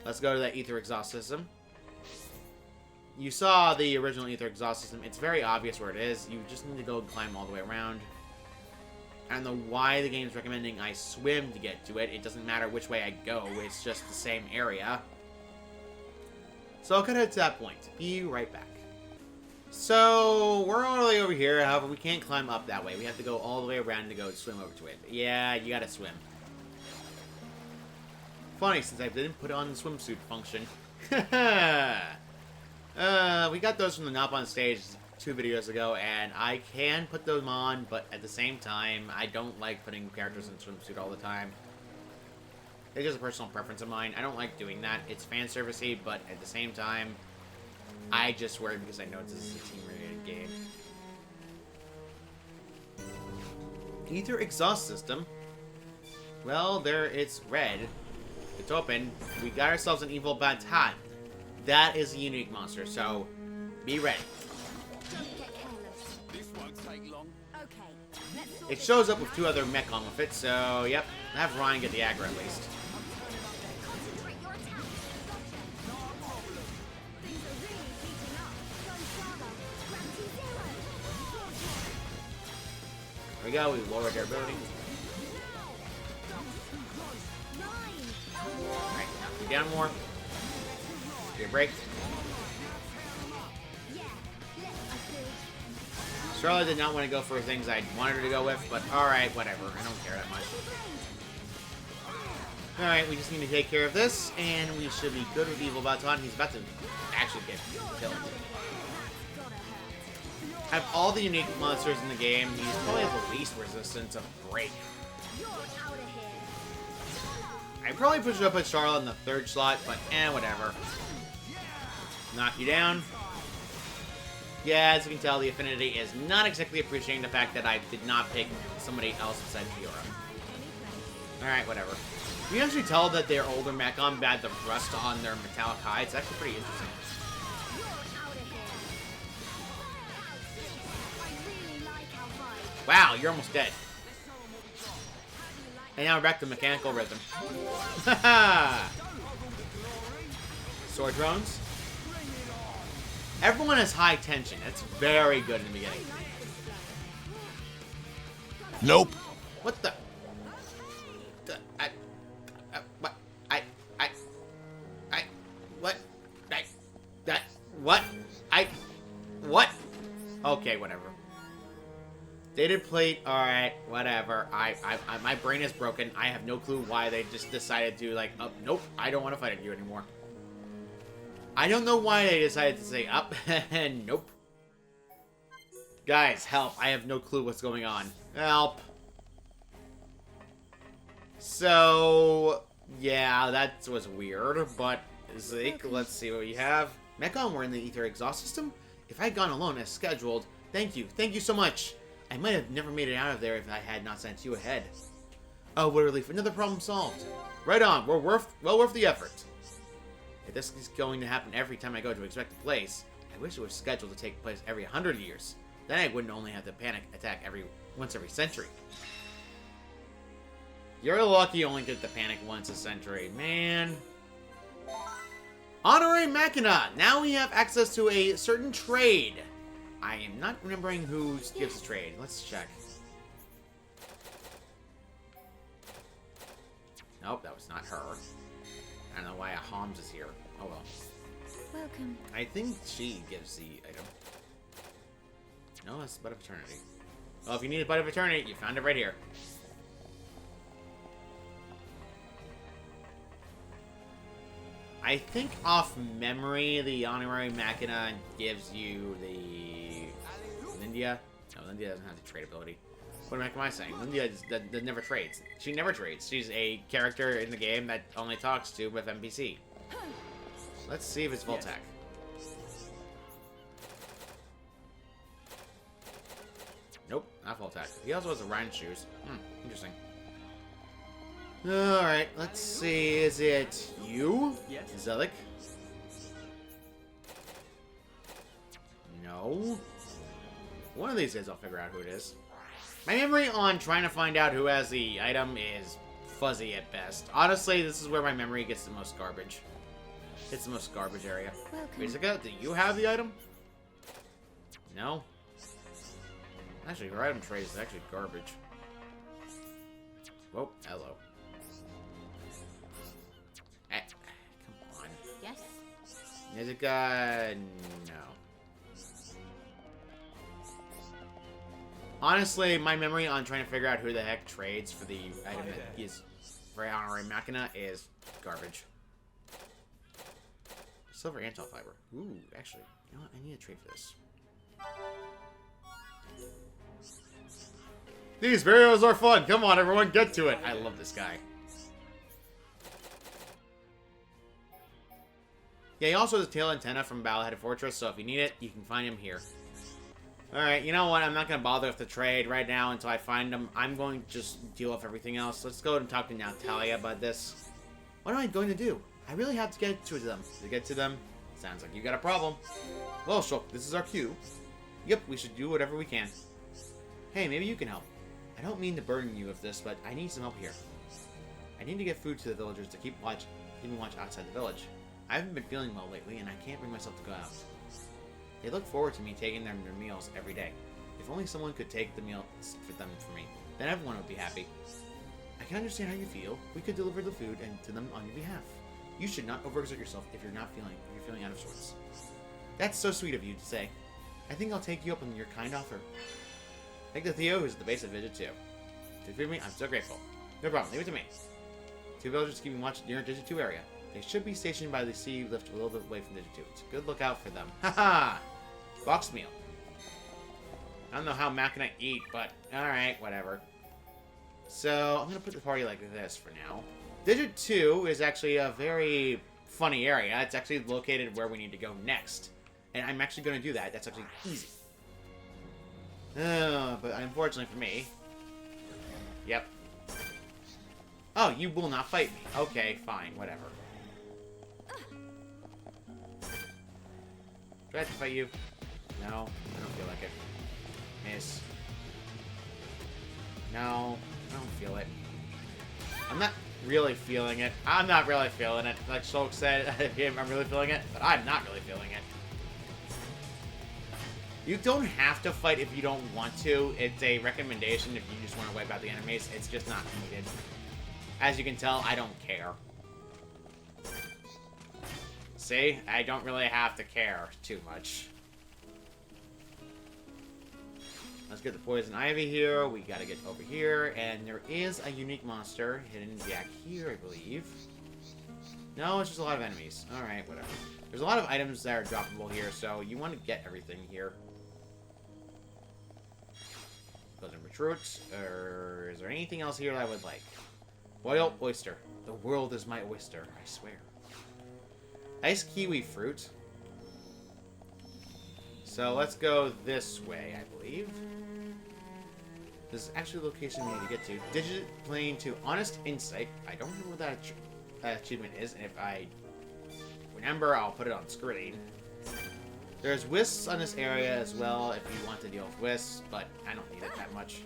A: Let's go to that ether exhaust system. You saw the original ether exhaust system. It's very obvious where it is. You just need to go climb all the way around. I don't know why the game's recommending I swim to get to it. It doesn't matter which way I go. It's just the same area. So I'll cut it to that point. Be right back. So, we're all the way over here. However, we can't climb up that way. We have to go all the way around to go swim over to it. Yeah, you gotta swim. funny since I didn't put on the swimsuit function. We got those from the Not On Stage 2 videos ago, and I can put them on, but at the same time, I don't like putting characters in swimsuit all the time. It's just a personal preference of mine. I don't like doing that. It's fan servicey, but at the same time, I just wear it because I know this is a team-related game. Ether exhaust system. Well, there it's red. It's open. We got ourselves an evil baton. That is a unique monster, so be ready.
C: Don't get careless.
B: This won't take long.
C: Okay, let's sort
A: It
C: this
A: shows
C: out
A: up with
C: nice
A: 2 other mech on with it, so yep. Have Ryan get the aggro at least.
C: Concentrate your attacks. Gotcha. Things are really heating up. Go Sharla. Gravity 0.
A: There we go, we lowered their ability. Alright, knock you down more. Get a break.
C: Yeah, let's
A: Charlotte did not want to go for things I wanted her to go with, but alright, whatever. I don't care that much. Alright, we just need to take care of this, and we should be good with Evil Baton. He's about to actually get killed. Out of all the unique monsters in the game, he's probably has the least resistance of break.
C: You're out of here.
A: I probably push it up with Charlotte in the 3rd slot, but whatever. Knock you down. Yeah, as you can tell, the Affinity is not exactly appreciating the fact that I did not pick somebody else besides Fiora. Alright, whatever. You can actually tell that their older Mechon had the rust on their metallic hide. It's actually pretty interesting.
C: You're out of here. I really like our vibe.
A: Wow, you're almost dead.
C: How do you like
A: And now we're back to mechanical rhythm. Haha! Sword drones. Everyone has high tension. That's very good in the beginning.
D: Nope.
A: What the? What? What? Okay, whatever. Dated plate, alright, whatever. My brain is broken. I have no clue why they just decided to, like, oh, nope, I don't want to fight you anymore. I don't know why they decided to say up and nope. Guys, help. I have no clue what's going on. Help. So, yeah, that was weird, but Zeke, let's see what we have. Mechon, we're in the Ether exhaust system. If I had gone alone as scheduled, thank you so much. I might have never made it out of there if I had not sent you ahead. Oh, what a relief. Another problem solved. Right on. We're well worth the effort. If this is going to happen every time I go to expect a place, I wish it was scheduled to take place every 100 years. Then I wouldn't only have to panic attack once every century. You're lucky you only get the panic once a century, man. Honorary Machina! Now we have access to a certain trade. I am not remembering who gives the trade. Let's check. Nope, that was not her. I don't know why a Homs is here. Oh well.
C: Welcome.
A: I think she gives the item. No, that's Bud of Eternity. Well, if you need a Bud of Eternity, you found it right here. I think off memory, the Honorary Machina gives you the Lindia. No, Lindia doesn't have the trade ability. What the heck am I saying? Lindia that never trades. She never trades. She's a character in the game that only talks to with NPC. Let's see if it's Voltac. Nope, not Voltac. He also has the Rhine shoes. Interesting. Alright, let's see. Is it you?
B: Yes.
A: Zelik? No. One of these days I'll figure out who it is. My memory on trying to find out who has the item is fuzzy at best. Honestly, this is where my memory gets the most garbage. It's the most garbage area.
C: Welcome.
A: Wait, Zika, do you have the item? No? Actually, your item tray is actually garbage. Whoa, hello. Hey, come on.
C: Yes.
A: Nezuka, no. Honestly, my memory on trying to figure out who the heck trades for the item that is for Honorary Machina is Garbage. Silver antal fiber. Ooh, actually, you know what? I need a trade for this. These videos are fun. Come on, everyone, get to it. I love this guy. Yeah, he also has a tail antenna from Battlehead Fortress, so if you need it, you can find him here. Alright, you know what? I'm not going to bother with the trade right now until I find him. I'm going to just deal with everything else. Let's go and talk to Natalia about this. What am I going to do? I really have to get to them. To get to them, sounds like you got a problem. Well, Shulk, this is our cue. Yep, we should do whatever we can. Hey, maybe you can help. I don't mean to burden you with this, but I need some help here. I need to get food to the villagers to keep watch outside the village. I haven't been feeling well lately, and I can't bring myself to go out. They look forward to me taking them their meals every day. If only someone could take the meals for them for me, then everyone would be happy. I can understand how you feel. We could deliver the food and to them on your behalf. You should not overexert yourself if you're feeling out of sorts. That's so sweet of you to say. I think I'll take you up on your kind offer. Thank the Theo, who's at the base of Digit 2. To feed me, I'm so grateful. No problem, leave it to me. 2 villagers keeping watch near Digit 2 area. They should be stationed by the sea lift a little bit away from Digit 2. It's a good lookout for them. Haha! Box meal. I don't know how Matt can I eat, but alright, whatever. So, I'm going to put the party like this for now. Digit 2 is actually a very funny area. It's actually located where we need to go next. And I'm actually going to do that. That's actually easy. But unfortunately for me... Yep. Oh, you will not fight me. Okay, fine, whatever. Do I have to fight you? No, I don't feel like it. Miss. No, I don't feel it. I'm not really feeling it. I'm not really feeling it. Like Shulk said, I'm really feeling it, but I'm not really feeling it. You don't have to fight if you don't want to. It's a recommendation if you just want to wipe out the enemies. It's just not needed. As you can tell, I don't care. See? I don't really have to care too much. Let's get the poison ivy here. We gotta get over here. And there is a unique monster hidden back here, I believe. No, it's just a lot of enemies. Alright, whatever. There's a lot of items that are droppable here, so you want to get everything here. Those are recruits. Or is there anything else here that I would like? Boiled oyster. The world is my oyster, I swear. Ice kiwi fruit. So let's go this way, I believe. This is actually the location we need to get to. Digit plane to Honest Insight. I don't know what that achievement is, and if I remember, I'll put it on screen. There's wisps on this area as well if you want to deal with wisps, but I don't need it that much.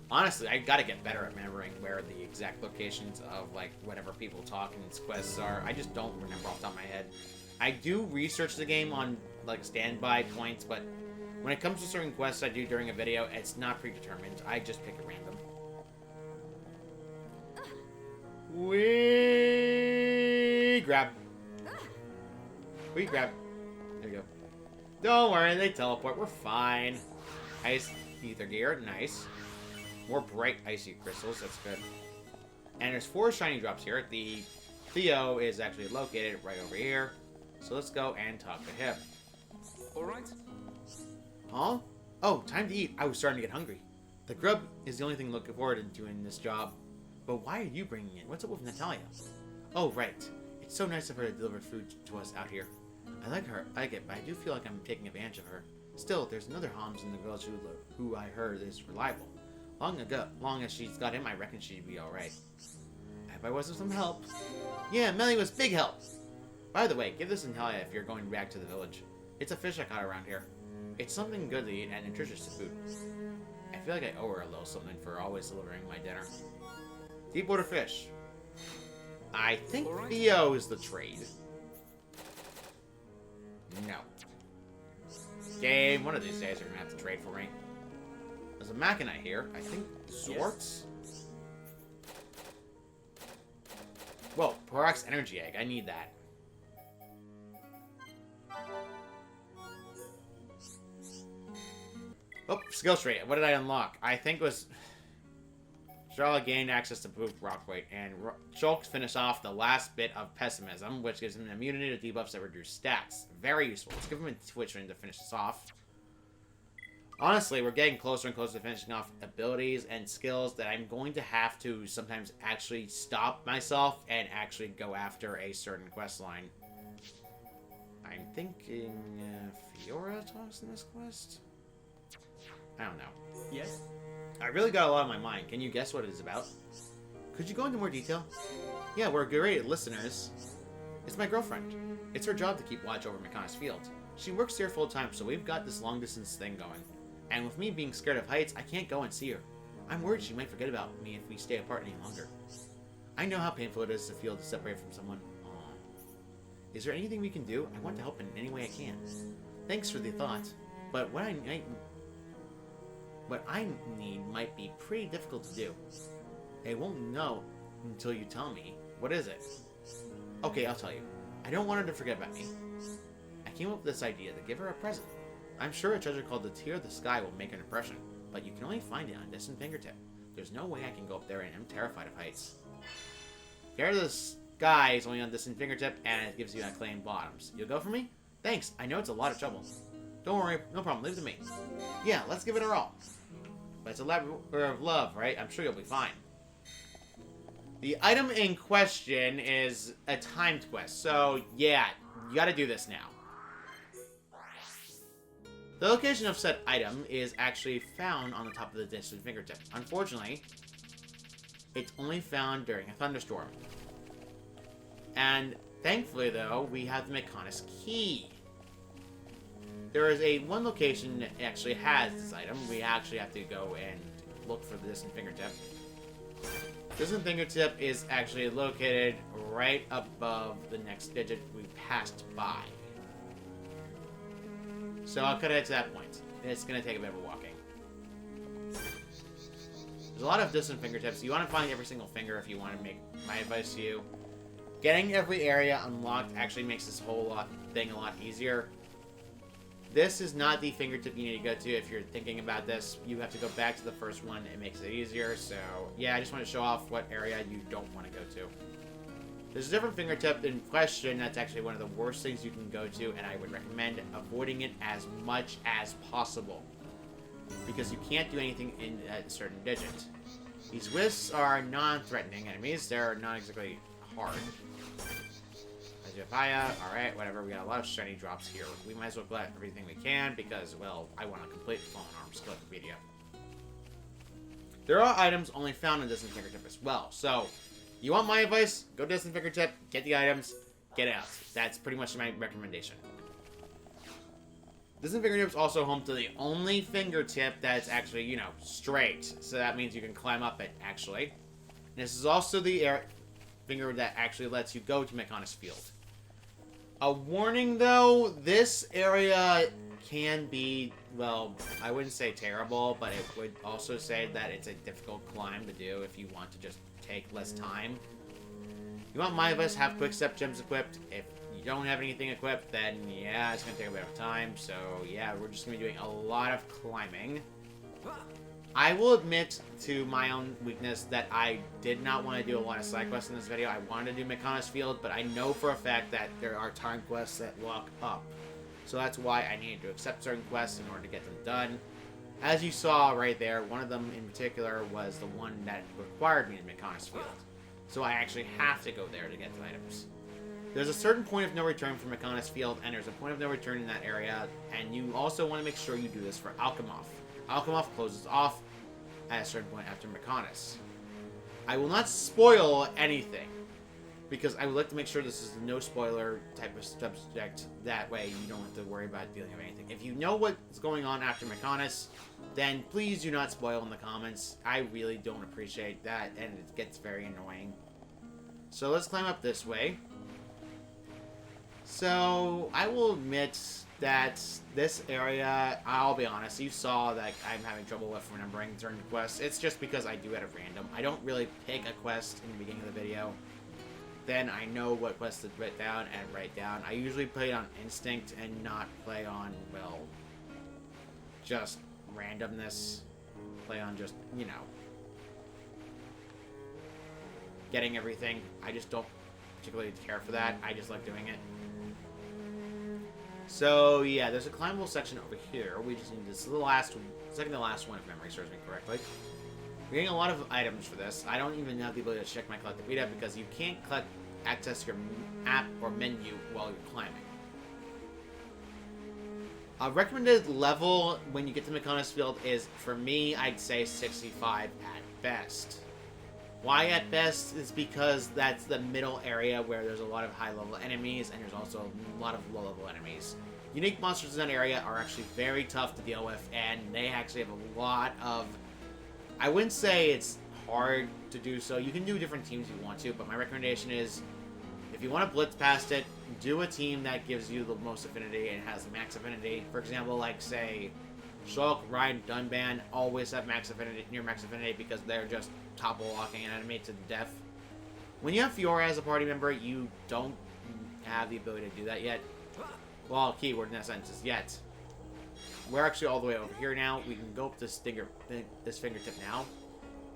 A: Honestly, I gotta get better at remembering where the exact locations of, like, whatever people talk in these quests are. I just don't remember off the top of my head. I do research the game on, like, standby points, but when it comes to certain quests I do during a video, it's not predetermined. I just pick a random. We grab. We grab. There you go. Don't worry, they teleport. We're fine. Ice ether gear. Nice. More bright icy crystals. That's good. And there's 4 shiny drops here. The Theo is actually located right over here. So let's go and talk to him.
B: Alright.
A: Huh? Oh, time to eat. I was starting to get hungry. The grub is the only thing looking forward to doing this job. But why are you bringing it? What's up with Natalia? Oh, right. It's so nice of her to deliver food to us out here. I like her. I like it, but I do feel like I'm taking advantage of her. Still, there's another Homs in the village who I heard is reliable. Long as she's got him, I reckon she'd be alright. If I wasn't some help. Yeah, Melly was big help. By the way, give this to Natalia if you're going back to the village. It's a fish I caught around here. It's something good to eat and nutritious to food. I feel like I owe her a little something for always delivering my dinner. Deepwater fish. I think Theo is the trade. No. Game, one of these days you're gonna have to trade for me. There's a Machina here. I think Zorts? Whoa, Porax Energy Egg. I need that. Oh, skill tree. What did I unlock? I think it was Charlotte gained access to Proof Rockweight, and Shulk finished off the last bit of Pessimism, which gives him an immunity to debuffs that reduce stats. Very useful. Let's give him a Twitch ring to finish this off. Honestly, we're getting closer and closer to finishing off abilities and skills that I'm going to have to sometimes actually stop myself and actually go after a certain quest line. I'm thinking Fiora talks in this quest? I don't know.
B: Yes?
A: I really got a lot on my mind. Can you guess what it is about? Could you go into more detail? Yeah, we're great listeners. It's my girlfriend. It's her job to keep watch over Mechonis Field. She works here full time, so we've got this long distance thing going. And with me being scared of heights, I can't go and see her. I'm worried she might forget about me if we stay apart any longer. I know how painful it is to feel separated from someone. Aww. Is there anything we can do? I want to help in any way I can. Thanks for the thought. But what I need might be pretty difficult to do. I won't know until you tell me. What is it? Okay, I'll tell you. I don't want her to forget about me. I came up with this idea to give her a present. I'm sure a treasure called the Tear of the Sky will make an impression, but you can only find it on a distant fingertip. There's no way I can go up there, and I'm terrified of heights. Tear of the Sky is only on distant fingertip, and it gives you acclaimed bottoms. You'll go for me? Thanks, I know it's a lot of trouble. Don't worry, no problem, leave it to me. Yeah, let's give it our all. But it's a labor of love, right? I'm sure you'll be fine. The item in question is a timed quest, so yeah, you gotta do this now. The location of said item is actually found on the top of the distant fingertip. Unfortunately, it's only found during a thunderstorm. And thankfully, though, we have the Mechonis Key. There is one location that actually has this item. We actually have to go and look for the distant fingertip. Distant fingertip is actually located right above the next digit we passed by. So I'll cut it to that point. It's going to take a bit of walking. There's a lot of distant fingertips. You want to find every single finger if you want to make my advice to you. Getting every area unlocked actually makes this whole thing a lot easier. This is not the fingertip you need to go to. If you're thinking about this, you have to go back to the first one. It makes it easier. So yeah, I just want to show off what area you don't want to go to. There's a different fingertip in question that's actually one of the worst things you can go to, and I would recommend avoiding it as much as possible. Because you can't do anything in a certain digit. These wisps are non-threatening enemies. They're not exactly hard. Alright, whatever. We got a lot of shiny drops here. We might as well collect everything we can because, well, I want to complete the Fallen Arms skeleton video. There are items only found in Distant Fingertip as well, so you want my advice? Go Distant Fingertip, get the items, get out. That's pretty much my recommendation. Distant Fingertip is also home to the only fingertip that's actually, you know, straight. So that means you can climb up it, actually. And this is also the finger that actually lets you go to Mechonis Field. A warning, though, this area can be, well, I wouldn't say terrible, but it would also say that it's a difficult climb to do if you want to just take less time. You want my advice, have quick step gems equipped. If you don't have anything equipped, then yeah, it's going to take a bit of time. So yeah, we're just going to be doing a lot of climbing. I will admit to my own weakness that I did not want to do a lot of side quests in this video. I wanted to do Mechonis Field, but I know for a fact that there are time quests that lock up. So that's why I needed to accept certain quests in order to get them done. As you saw right there, one of them in particular was the one that required me to Mechonis Field. So I actually have to go there to get the items. There's a certain point of no return for Mechonis Field, and there's a point of no return in that area, and you also want to make sure you do this for Alchemoth. Alchemoth closes off at a certain point after Mechonis. I will not spoil anything, because I would like to make sure this is a no spoiler type of subject. That way you don't have to worry about dealing with anything. If you know what's going on after Mechonis, then please do not spoil in the comments. I really don't appreciate that, and it gets very annoying. So let's climb up this way. So I will admit that this area, I'll be honest, you saw that I'm having trouble with remembering certain quests. It's just because I do it at random. I don't really pick a quest in the beginning of the video. Then I know what quest to write down and write down. I usually play on instinct and not play on, well, just randomness. Play on just, you know. getting everything. I just don't particularly care for that. I just like doing it. So, yeah, there's a climbable section over here. We just need this. This is the last, second to last one, if memory serves me correctly. We're getting a lot of items for this. I don't even have the ability to check my collectibility because you can't access your app or menu while you're climbing. A recommended level when you get to Machina's Field is, for me, I'd say 65 at best. Why at best is because that's the middle area where there's a lot of high-level enemies, and there's also a lot of low-level enemies. Unique monsters in that area are actually very tough to deal with, and they actually have a lot of... I wouldn't say it's hard to do so. You can do different teams if you want to, but my recommendation is, if you want to blitz past it, do a team that gives you the most affinity and has the max affinity. For example, like, say, Shulk, Ryan, Dunban always have max affinity, near max affinity, because they're just topple-locking an enemy to death. When you have Fiora as a party member, you don't have the ability to do that yet. Well, keyword in that sentence is yet. We're actually all the way over here now. We can go up this fingertip now.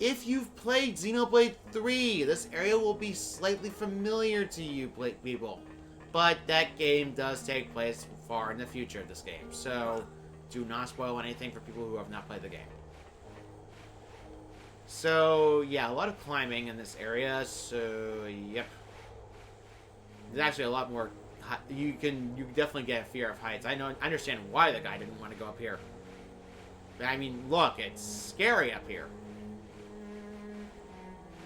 A: If you've played Xenoblade 3, this area will be slightly familiar to you people. But that game does take place far in the future of this game. So, do not spoil anything for people who have not played the game. So, yeah, a lot of climbing in this area, so, yep. There's actually a lot more, you can definitely get a fear of heights. I understand why the guy didn't want to go up here. But, I mean, look, it's scary up here.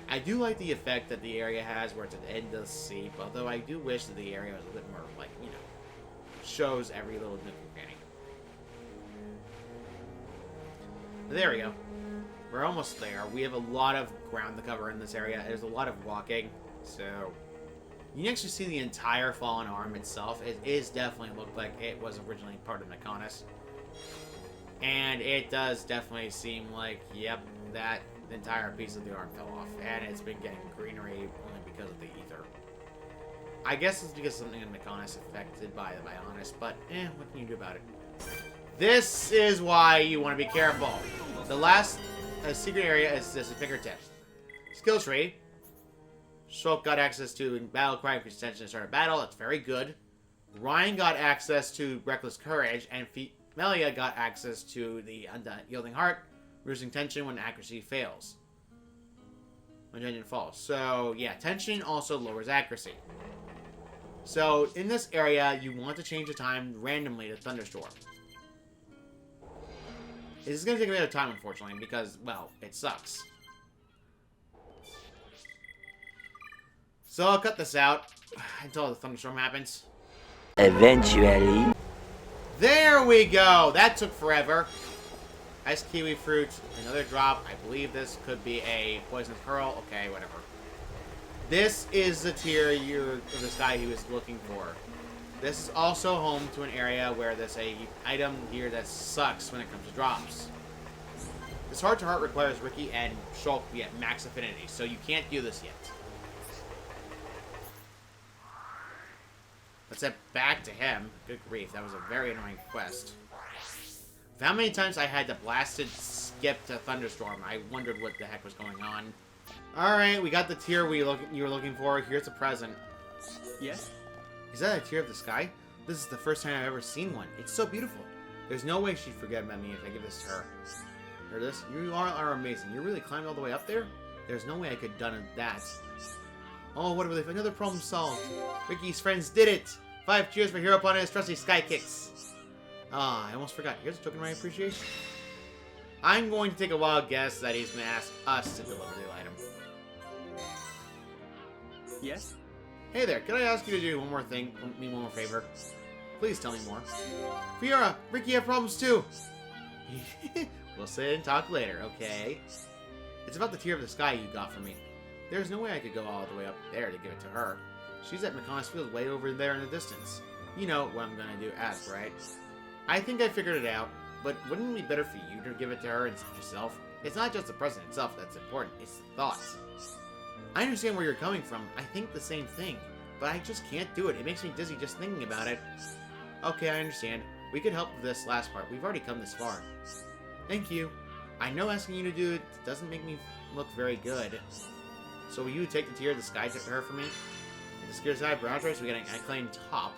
A: I do like the effect that the area has where it's an endless sea, although I do wish that the area was a bit more, like, you know, shows every little nook and cranny. There we go. We're almost there. We have a lot of ground to cover in this area. There's a lot of walking, so you can actually see the entire fallen arm itself. It is definitely looked like it was originally part of Machina's. And it does definitely seem like, yep, that entire piece of the arm fell off. And it's been getting greenery only because of the ether. I guess it's because something in Machina's affected by the Bionis, but what can you do about it? This is why you want to be careful. The last secret area is this fingertip. Skill tree. Shulk got access to battle cry increased tension to start a battle. That's very good. Ryan got access to reckless courage, and Melia got access to the unyielding heart, reducing tension when accuracy fails. When tension falls. So yeah, tension also lowers accuracy. So in this area, you want to change the time randomly to thunderstorm. This is going to take a bit of time, unfortunately, because, well, it sucks. So I'll cut this out until the thunderstorm happens.
D: Eventually.
A: There we go! That took forever. Ice kiwi fruit, another drop. I believe this could be a poisonous pearl. Okay, whatever. This is the tier of this guy he was looking for. This is also home to an area where there's a item here that sucks when it comes to drops. This heart-to-heart requires Ricky and Shulk to be at max affinity, so you can't do this yet. Let's head back to him. Good grief, that was a very annoying quest. How many times I had to blasted skip to Thunderstorm, I wondered what the heck was going on. Alright, we got the tier you were looking for. Here's a present.
B: Yes?
A: Is that a tier of the sky? This is the first time I've ever seen one. It's so beautiful. There's no way she'd forget about me if I give this to her. Hear this? You are amazing. You really climbed all the way up there? There's no way I could have done that. Oh, what a relief. Another problem solved. Ricky's friends did it. 5 cheers for Hero Pun and his trusty sky kicks. Ah, I almost forgot. Here's a token of my appreciation. I'm going to take a wild guess that he's going to ask us to deliver the item.
B: Yes?
A: Hey there, can I ask you to do one more favor? Please tell me more. Fiora, Ricky have problems too. We'll sit and talk later, okay? It's about the tier of the sky you got for me. There's no way I could go all the way up there to give it to her. She's at Machina's Field way over there in the distance. You know what I'm gonna do, ask, right? I think I figured it out, but wouldn't it be better for you to give it to her instead of yourself? It's not just the present itself that's important, it's the thoughts. I understand where you're coming from. I think the same thing, but I just can't do it. It makes me dizzy just thinking about it. Okay, I understand. We could help with this last part. We've already come this far. Thank you. I know asking you to do it doesn't make me look very good. So will you take the tier of the sky to her for me? The tier of the sky brown choice, we get an acclaimed top.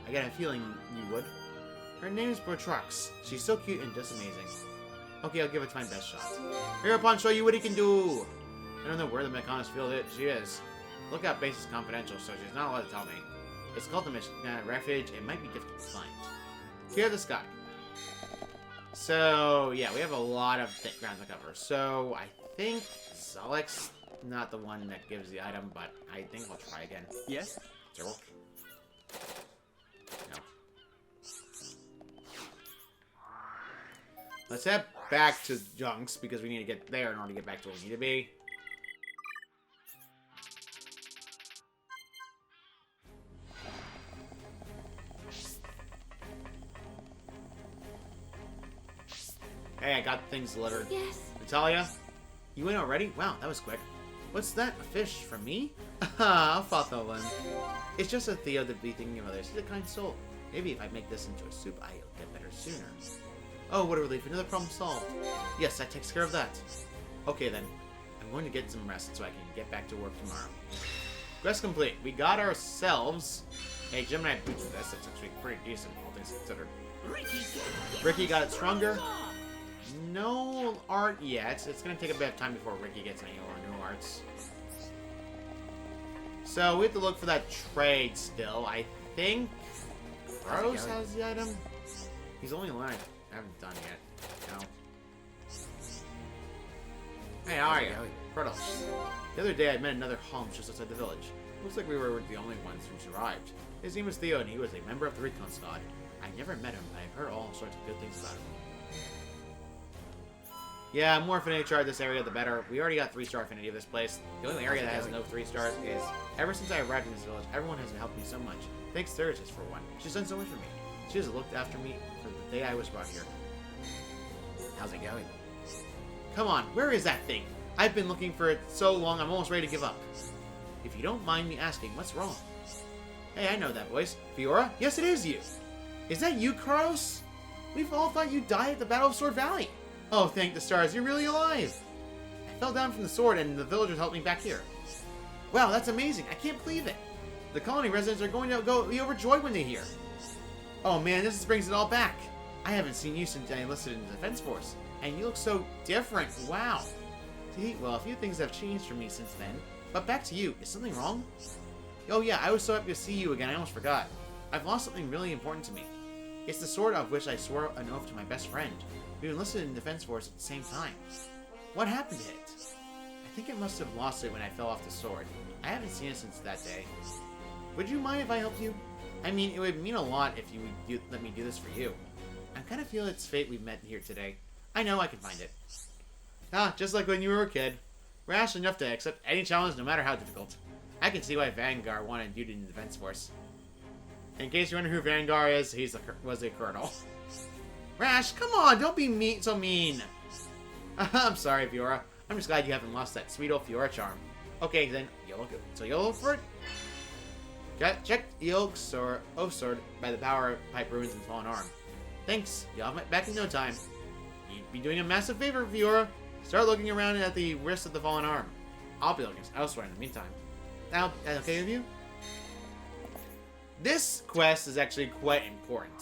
A: I got a feeling you would. Her name's Bertrux. She's so cute and just amazing. Okay, I'll give it my best shot. Hereupon, show you what he can do! I don't know where the Machina Village is. Lookout base is confidential, so she's not allowed to tell me. It's called the Machina Refuge. It might be difficult to find. Tier of the sky. So, yeah, we have a lot of thick ground to cover. So, I think Solix, not the one that gives the item, but I think we'll try again.
B: Yes?
A: Zero. No. Let's head back to Junks, because we need to get there in order to get back to where we need to be. Hey, I got things delivered.
C: Yes.
A: Natalia? You in already? Wow, that was quick. What's that? A fish from me? I'll follow one. It's just a Theo to be thinking of others. He's a kind soul. Maybe if I make this into a soup, I'll get better sooner. Oh, what a relief. Another problem solved. Yes, that takes care of that. Okay, then. I'm going to get some rest so I can get back to work tomorrow. Quest complete. We got ourselves a Gemini boots with this. It's actually pretty decent, all things considered. Ricky got it stronger. No art yet. It's going to take a bit of time before Ricky gets any more new arts. So we have to look for that trade still. I think Rose has the item. He's only learned. I haven't done yet. No. Hey, how are you? Chronicles. The other day I met another Holmes just outside the village. Looks like we were the only ones who survived. His name was Theo and he was a member of the Recon Squad. I never met him, but I've heard all sorts of good things about him. Yeah, more affinity chart this area, the better. We already got 3-star affinity of this place. The only area that has no 3 stars is, ever since I arrived in this village, everyone has helped me so much. Thanks Sturgis for one. She's done so much for me. She has looked after me from the day I was brought here. How's it going? Come on, where is that thing? I've been looking for it so long, I'm almost ready to give up. If you don't mind me asking, what's wrong? Hey, I know that voice. Fiora? Yes, it is you. Is that you, Kraus? We've all thought you died at the Battle of Sword Valley. Oh, thank the stars, you're really alive! I fell down from the sword and the villagers helped me back here. Wow, that's amazing, I can't believe it! The colony residents are going to be overjoyed when they hear. Oh man, this brings it all back. I haven't seen you since I enlisted in the defense force, and you look so different, wow. See, well, a few things have changed for me since then, but back to you, is something wrong? Oh yeah, I was so happy to see you again, I almost forgot. I've lost something really important to me. It's the sword of which I swore an oath to my best friend. We enlisted in the defense force at the same time. What happened to it? I think it must have lost it when I fell off the sword. I haven't seen it since that day. Would you mind if I helped you? I mean, it would mean a lot if you would let me do this for you. I kind of feel it's fate we've met here today. I know I can find it. Ah, just like when you were a kid. Rash enough to accept any challenge no matter how difficult. I can see why Vanguard wanted you in the defense force. In case you wonder who Vanguard is, he was a colonel. Rash, come on, don't be so mean. I'm sorry, Fiora. I'm just glad you haven't lost that sweet old Fiora charm. Okay, then, you'll look for it? Check the Oak Sword by the Power Pipe Ruins and Fallen Arm. Thanks, you'll have it back in no time. You'd be doing a massive favor, Fiora. Start looking around at the wrist of the Fallen Arm. I'll be looking elsewhere in the meantime. Now, that okay with you? This quest is actually quite important.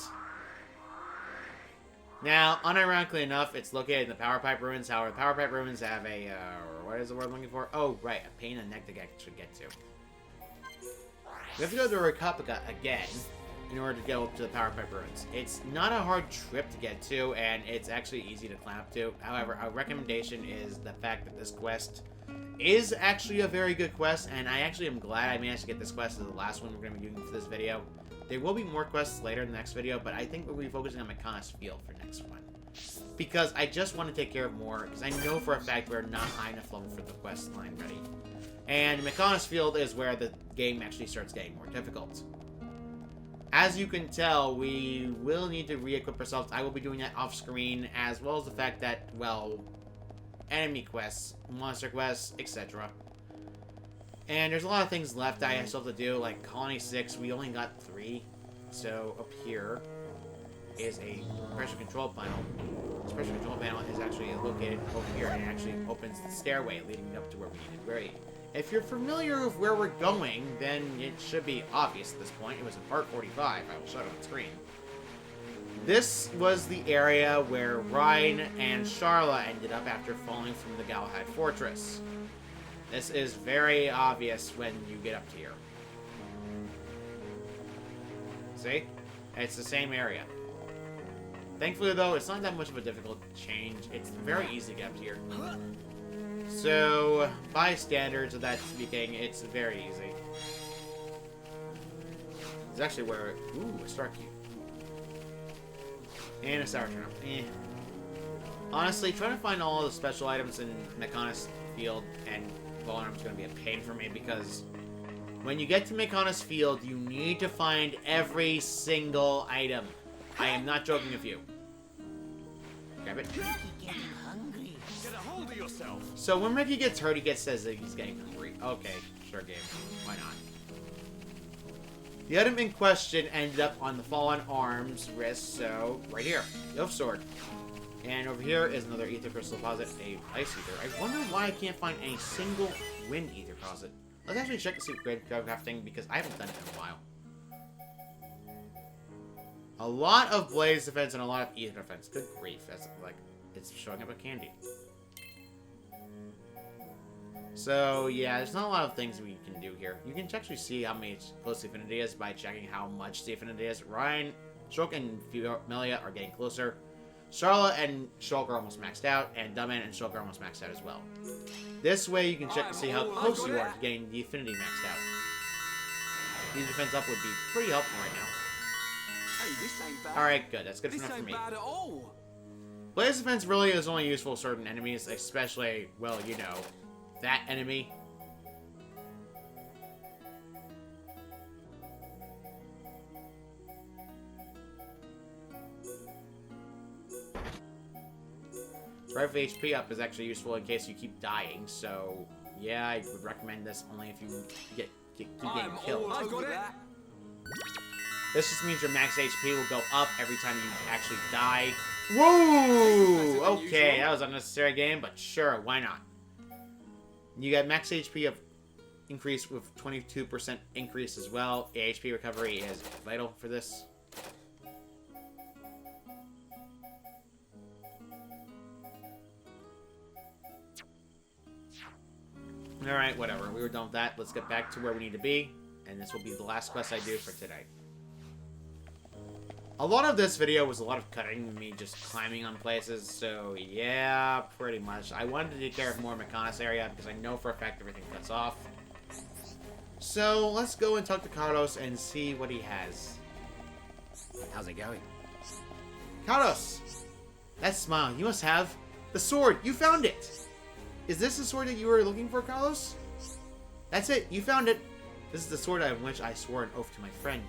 A: Now, unironically enough, it's located in the Power Pipe Ruins. However, the Power Pipe Ruins have a, what is the word I'm looking for? Oh, right, a pain in the neck to get to. We have to go to Rakapika again in order to go up to the Power Pipe Ruins. It's not a hard trip to get to, and it's actually easy to climb up to. However, our recommendation is the fact that this quest is actually a very good quest, and I actually am glad I managed to get this quest as the last one we're going to be doing for this video. There will be more quests later in the next video, but I think we'll be focusing on Machina's Field for next one. Because I just want to take care of more, because I know for a fact we're not high enough level for the quest line ready. And Machina's Field is where the game actually starts getting more difficult. As you can tell, we will need to re-equip ourselves. I will be doing that off-screen, as well as the fact that, well, enemy quests, monster quests, etc. And there's a lot of things left I still have to do, like Colony 6, we only got 3. So up here is a pressure control panel. This pressure control panel is actually located over here, and it actually opens the stairway leading up to where we need to be. If you're familiar with where we're going, then it should be obvious at this point. It was in part 45. I will show it on screen. This was the area where Ryan and Charla ended up after falling from the Galahad Fortress. This is very obvious when you get up to here. See? It's the same area. Thankfully, though, it's not that much of a difficult change. It's very easy to get up to here. So, by standards of that speaking, it's very easy. It's actually where... Ooh, a star cube. And a sour turnip. Eh. Honestly, trying to find all the special items in Machina's Field and Vulnerable is going to be a pain for me because when you get to Machina's Field, you need to find every single item. I am not joking with you. Grab it.
B: Get a hold of yourself.
A: So when Ricky gets hurt, he says that he's getting hungry. Okay, sure game. Why not? The item in question ended up on the fallen arm's wrist, so right here, the Oath Sword. And over here is another Ether Crystal deposit, a Ice Ether. I wonder why I can't find a single Wind Ether deposit. Let's actually check to see grade crafting because I haven't done it in a while. A lot of Blaze defense and a lot of Ether defense. Good grief, that's like, it's showing up a candy. So, yeah, there's not a lot of things we can do here. You can actually see how many close the affinity is by checking how much the affinity is. Ryan, Shulk, and Melia are getting closer. Charlotte and Shulk are almost maxed out, and Dumbman and Shulk are almost maxed out as well. This way, you can check to see how close you are to getting the affinity maxed out. These defense up would be pretty helpful right now.
B: Hey, this ain't bad.
A: Alright, good. That's good
B: This
A: enough for
B: ain't
A: me.
B: bad at all.
A: Blaze defense really is only useful for certain enemies, especially, well, you know, that enemy. Drive HP up is actually useful in case you keep dying, so yeah, I would recommend this only if you keep getting killed.
B: I got it.
A: This just means your max HP will go up every time you actually die. Whoa! Okay, that was an unnecessary game, but sure, why not? You get max HP of increase with 22% increase as well. The HP recovery is vital for this. Alright, whatever. We were done with that. Let's get back to where we need to be. And this will be the last quest I do for today. A lot of this video was a lot of cutting, me just climbing on places, so yeah, pretty much. I wanted to take care of more Machina's area because I know for a fact everything cuts off. So let's go and talk to Carlos and see what he has. How's it going? Carlos! That smile, you must have the sword! You found it! Is this the sword that you were looking for, Carlos? That's it, you found it! This is the sword on which I swore an oath to my friend.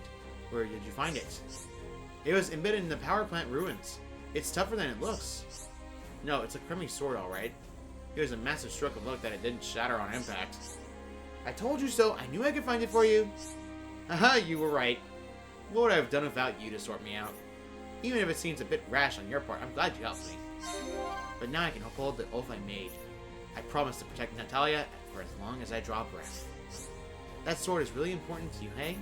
A: Where did you find it? It was embedded in the power plant ruins. It's tougher than it looks. No, it's a crummy sword, alright. It was a massive stroke of luck that it didn't shatter on impact. I told you so. I knew I could find it for you. Haha, you were right. What would I have done without you to sort me out? Even if it seems a bit rash on your part, I'm glad you helped me. But now I can uphold the oath I made. I promise to protect Natalia for as long as I draw breath. That sword is really important to you, hey?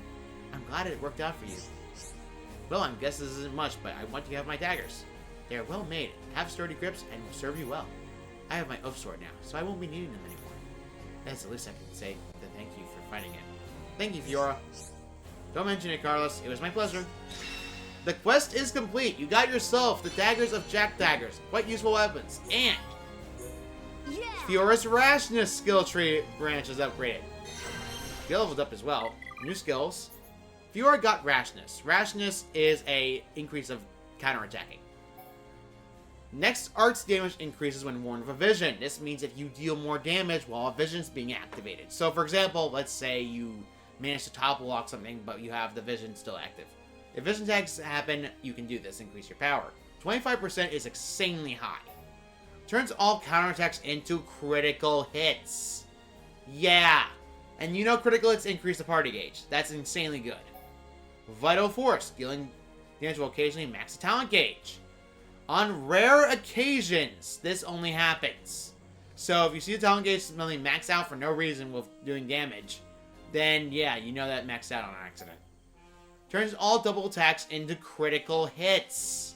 A: I'm glad it worked out for you. Well, I guess this isn't much, but I want you to have my daggers. They are well made, have sturdy grips, and will serve you well. I have my oath sword now, so I won't be needing them anymore. That's the least I can say to thank you for finding it. Thank you, Fiora. Don't mention it, Carlos. It was my pleasure. The quest is complete. You got yourself the daggers of Jack Daggers. Quite useful weapons. And
C: Yeah!
A: Fiora's rashness skill tree branch is upgraded. You leveled up as well. New skills. Fiora got rashness. Rashness is a increase of counterattacking. Next arts damage increases when worn with a vision. This means if you deal more damage while a vision is being activated. So for example, let's say you manage to topple lock something, but you have the vision still active. If vision attacks happen, you can do this, increase your power. 25% is insanely high. Turns all counterattacks into critical hits. Yeah. And you know critical hits increase the party gauge. That's insanely good. Vital Force. Dealing damage will occasionally max the talent gauge. On rare occasions, this only happens. So if you see the talent gauge suddenly max out for no reason with doing damage, then yeah, you know that maxed out on accident. Turns all double attacks into critical hits.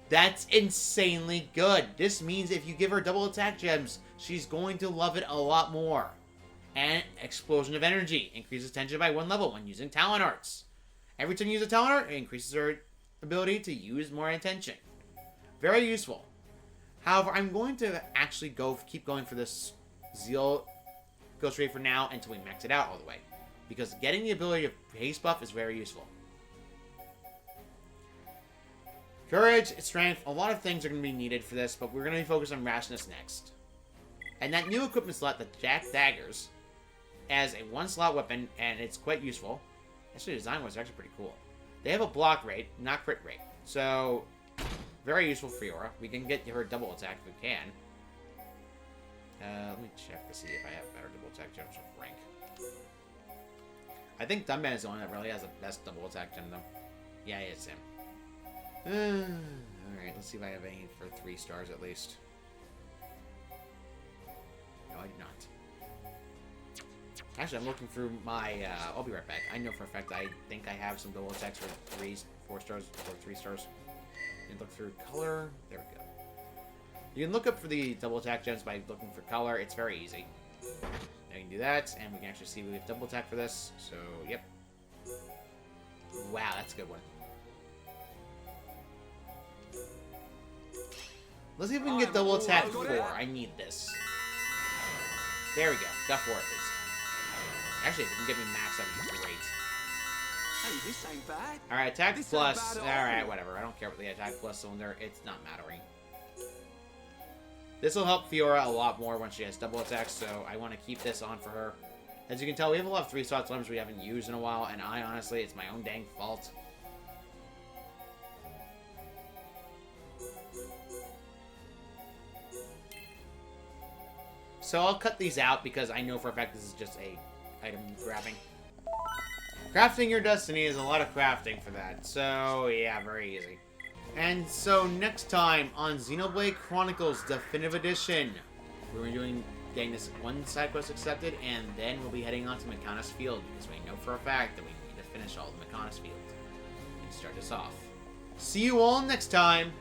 A: That's insanely good. This means if you give her double attack gems, she's going to love it a lot more. And Explosion of Energy increases tension by 1 level when using talent arts. Every time you use a talent art, it increases her ability to use more attention. Very useful. However, I'm going to actually keep going for this Zeal Ghost Ray for now until we max it out all the way. Because getting the ability of haste buff is very useful. Courage, strength, a lot of things are going to be needed for this, but we're going to be focused on rashness next. And that new equipment slot, the Jack Daggers, as a 1-slot weapon, and it's quite useful. Actually, the design was actually pretty cool. They have a block rate, not crit rate. So, very useful for Fiora. We can get her double attack if we can. Let me check to see if I have better double attack gems with rank. I think Dunban is the one that really has the best double attack gem, though. Yeah, it's him. Alright, let's see if I have any for 3 stars at least. No, I do not. Actually, I'm looking through my, I'll be right back. I know for a fact I think I have some double attacks for 4 stars, or 3 stars. You can look through color. There we go. You can look up for the double attack gems by looking for color. It's very easy. Now you can do that, and we can actually see we have double attack for this. So, yep. Wow, that's a good one. Let's see if we can get double attack 4. I need this. There we go. Got 4 at least. Actually, if it can get me max, that'd be great.
B: Hey, this ain't bad.
A: Alright, attack
B: This ain't
A: plus.
B: bad at all.
A: Alright, whatever. I don't care about the attack plus cylinder. It's not mattering. This will help Fiora a lot more when she has double attacks, so I want to keep this on for her. As you can tell, we have a lot of 3-slot items we haven't used in a while, and honestly, it's my own dang fault. So I'll cut these out because I know for a fact this is just a item grabbing. Crafting your destiny is a lot of crafting for that. So yeah, very easy. And so next time on Xenoblade Chronicles Definitive Edition, we're getting this one side quest accepted, and then we'll be heading on to Machina's Field because we know for a fact that we need to finish all of Machina's Field and start this off. See you all next time.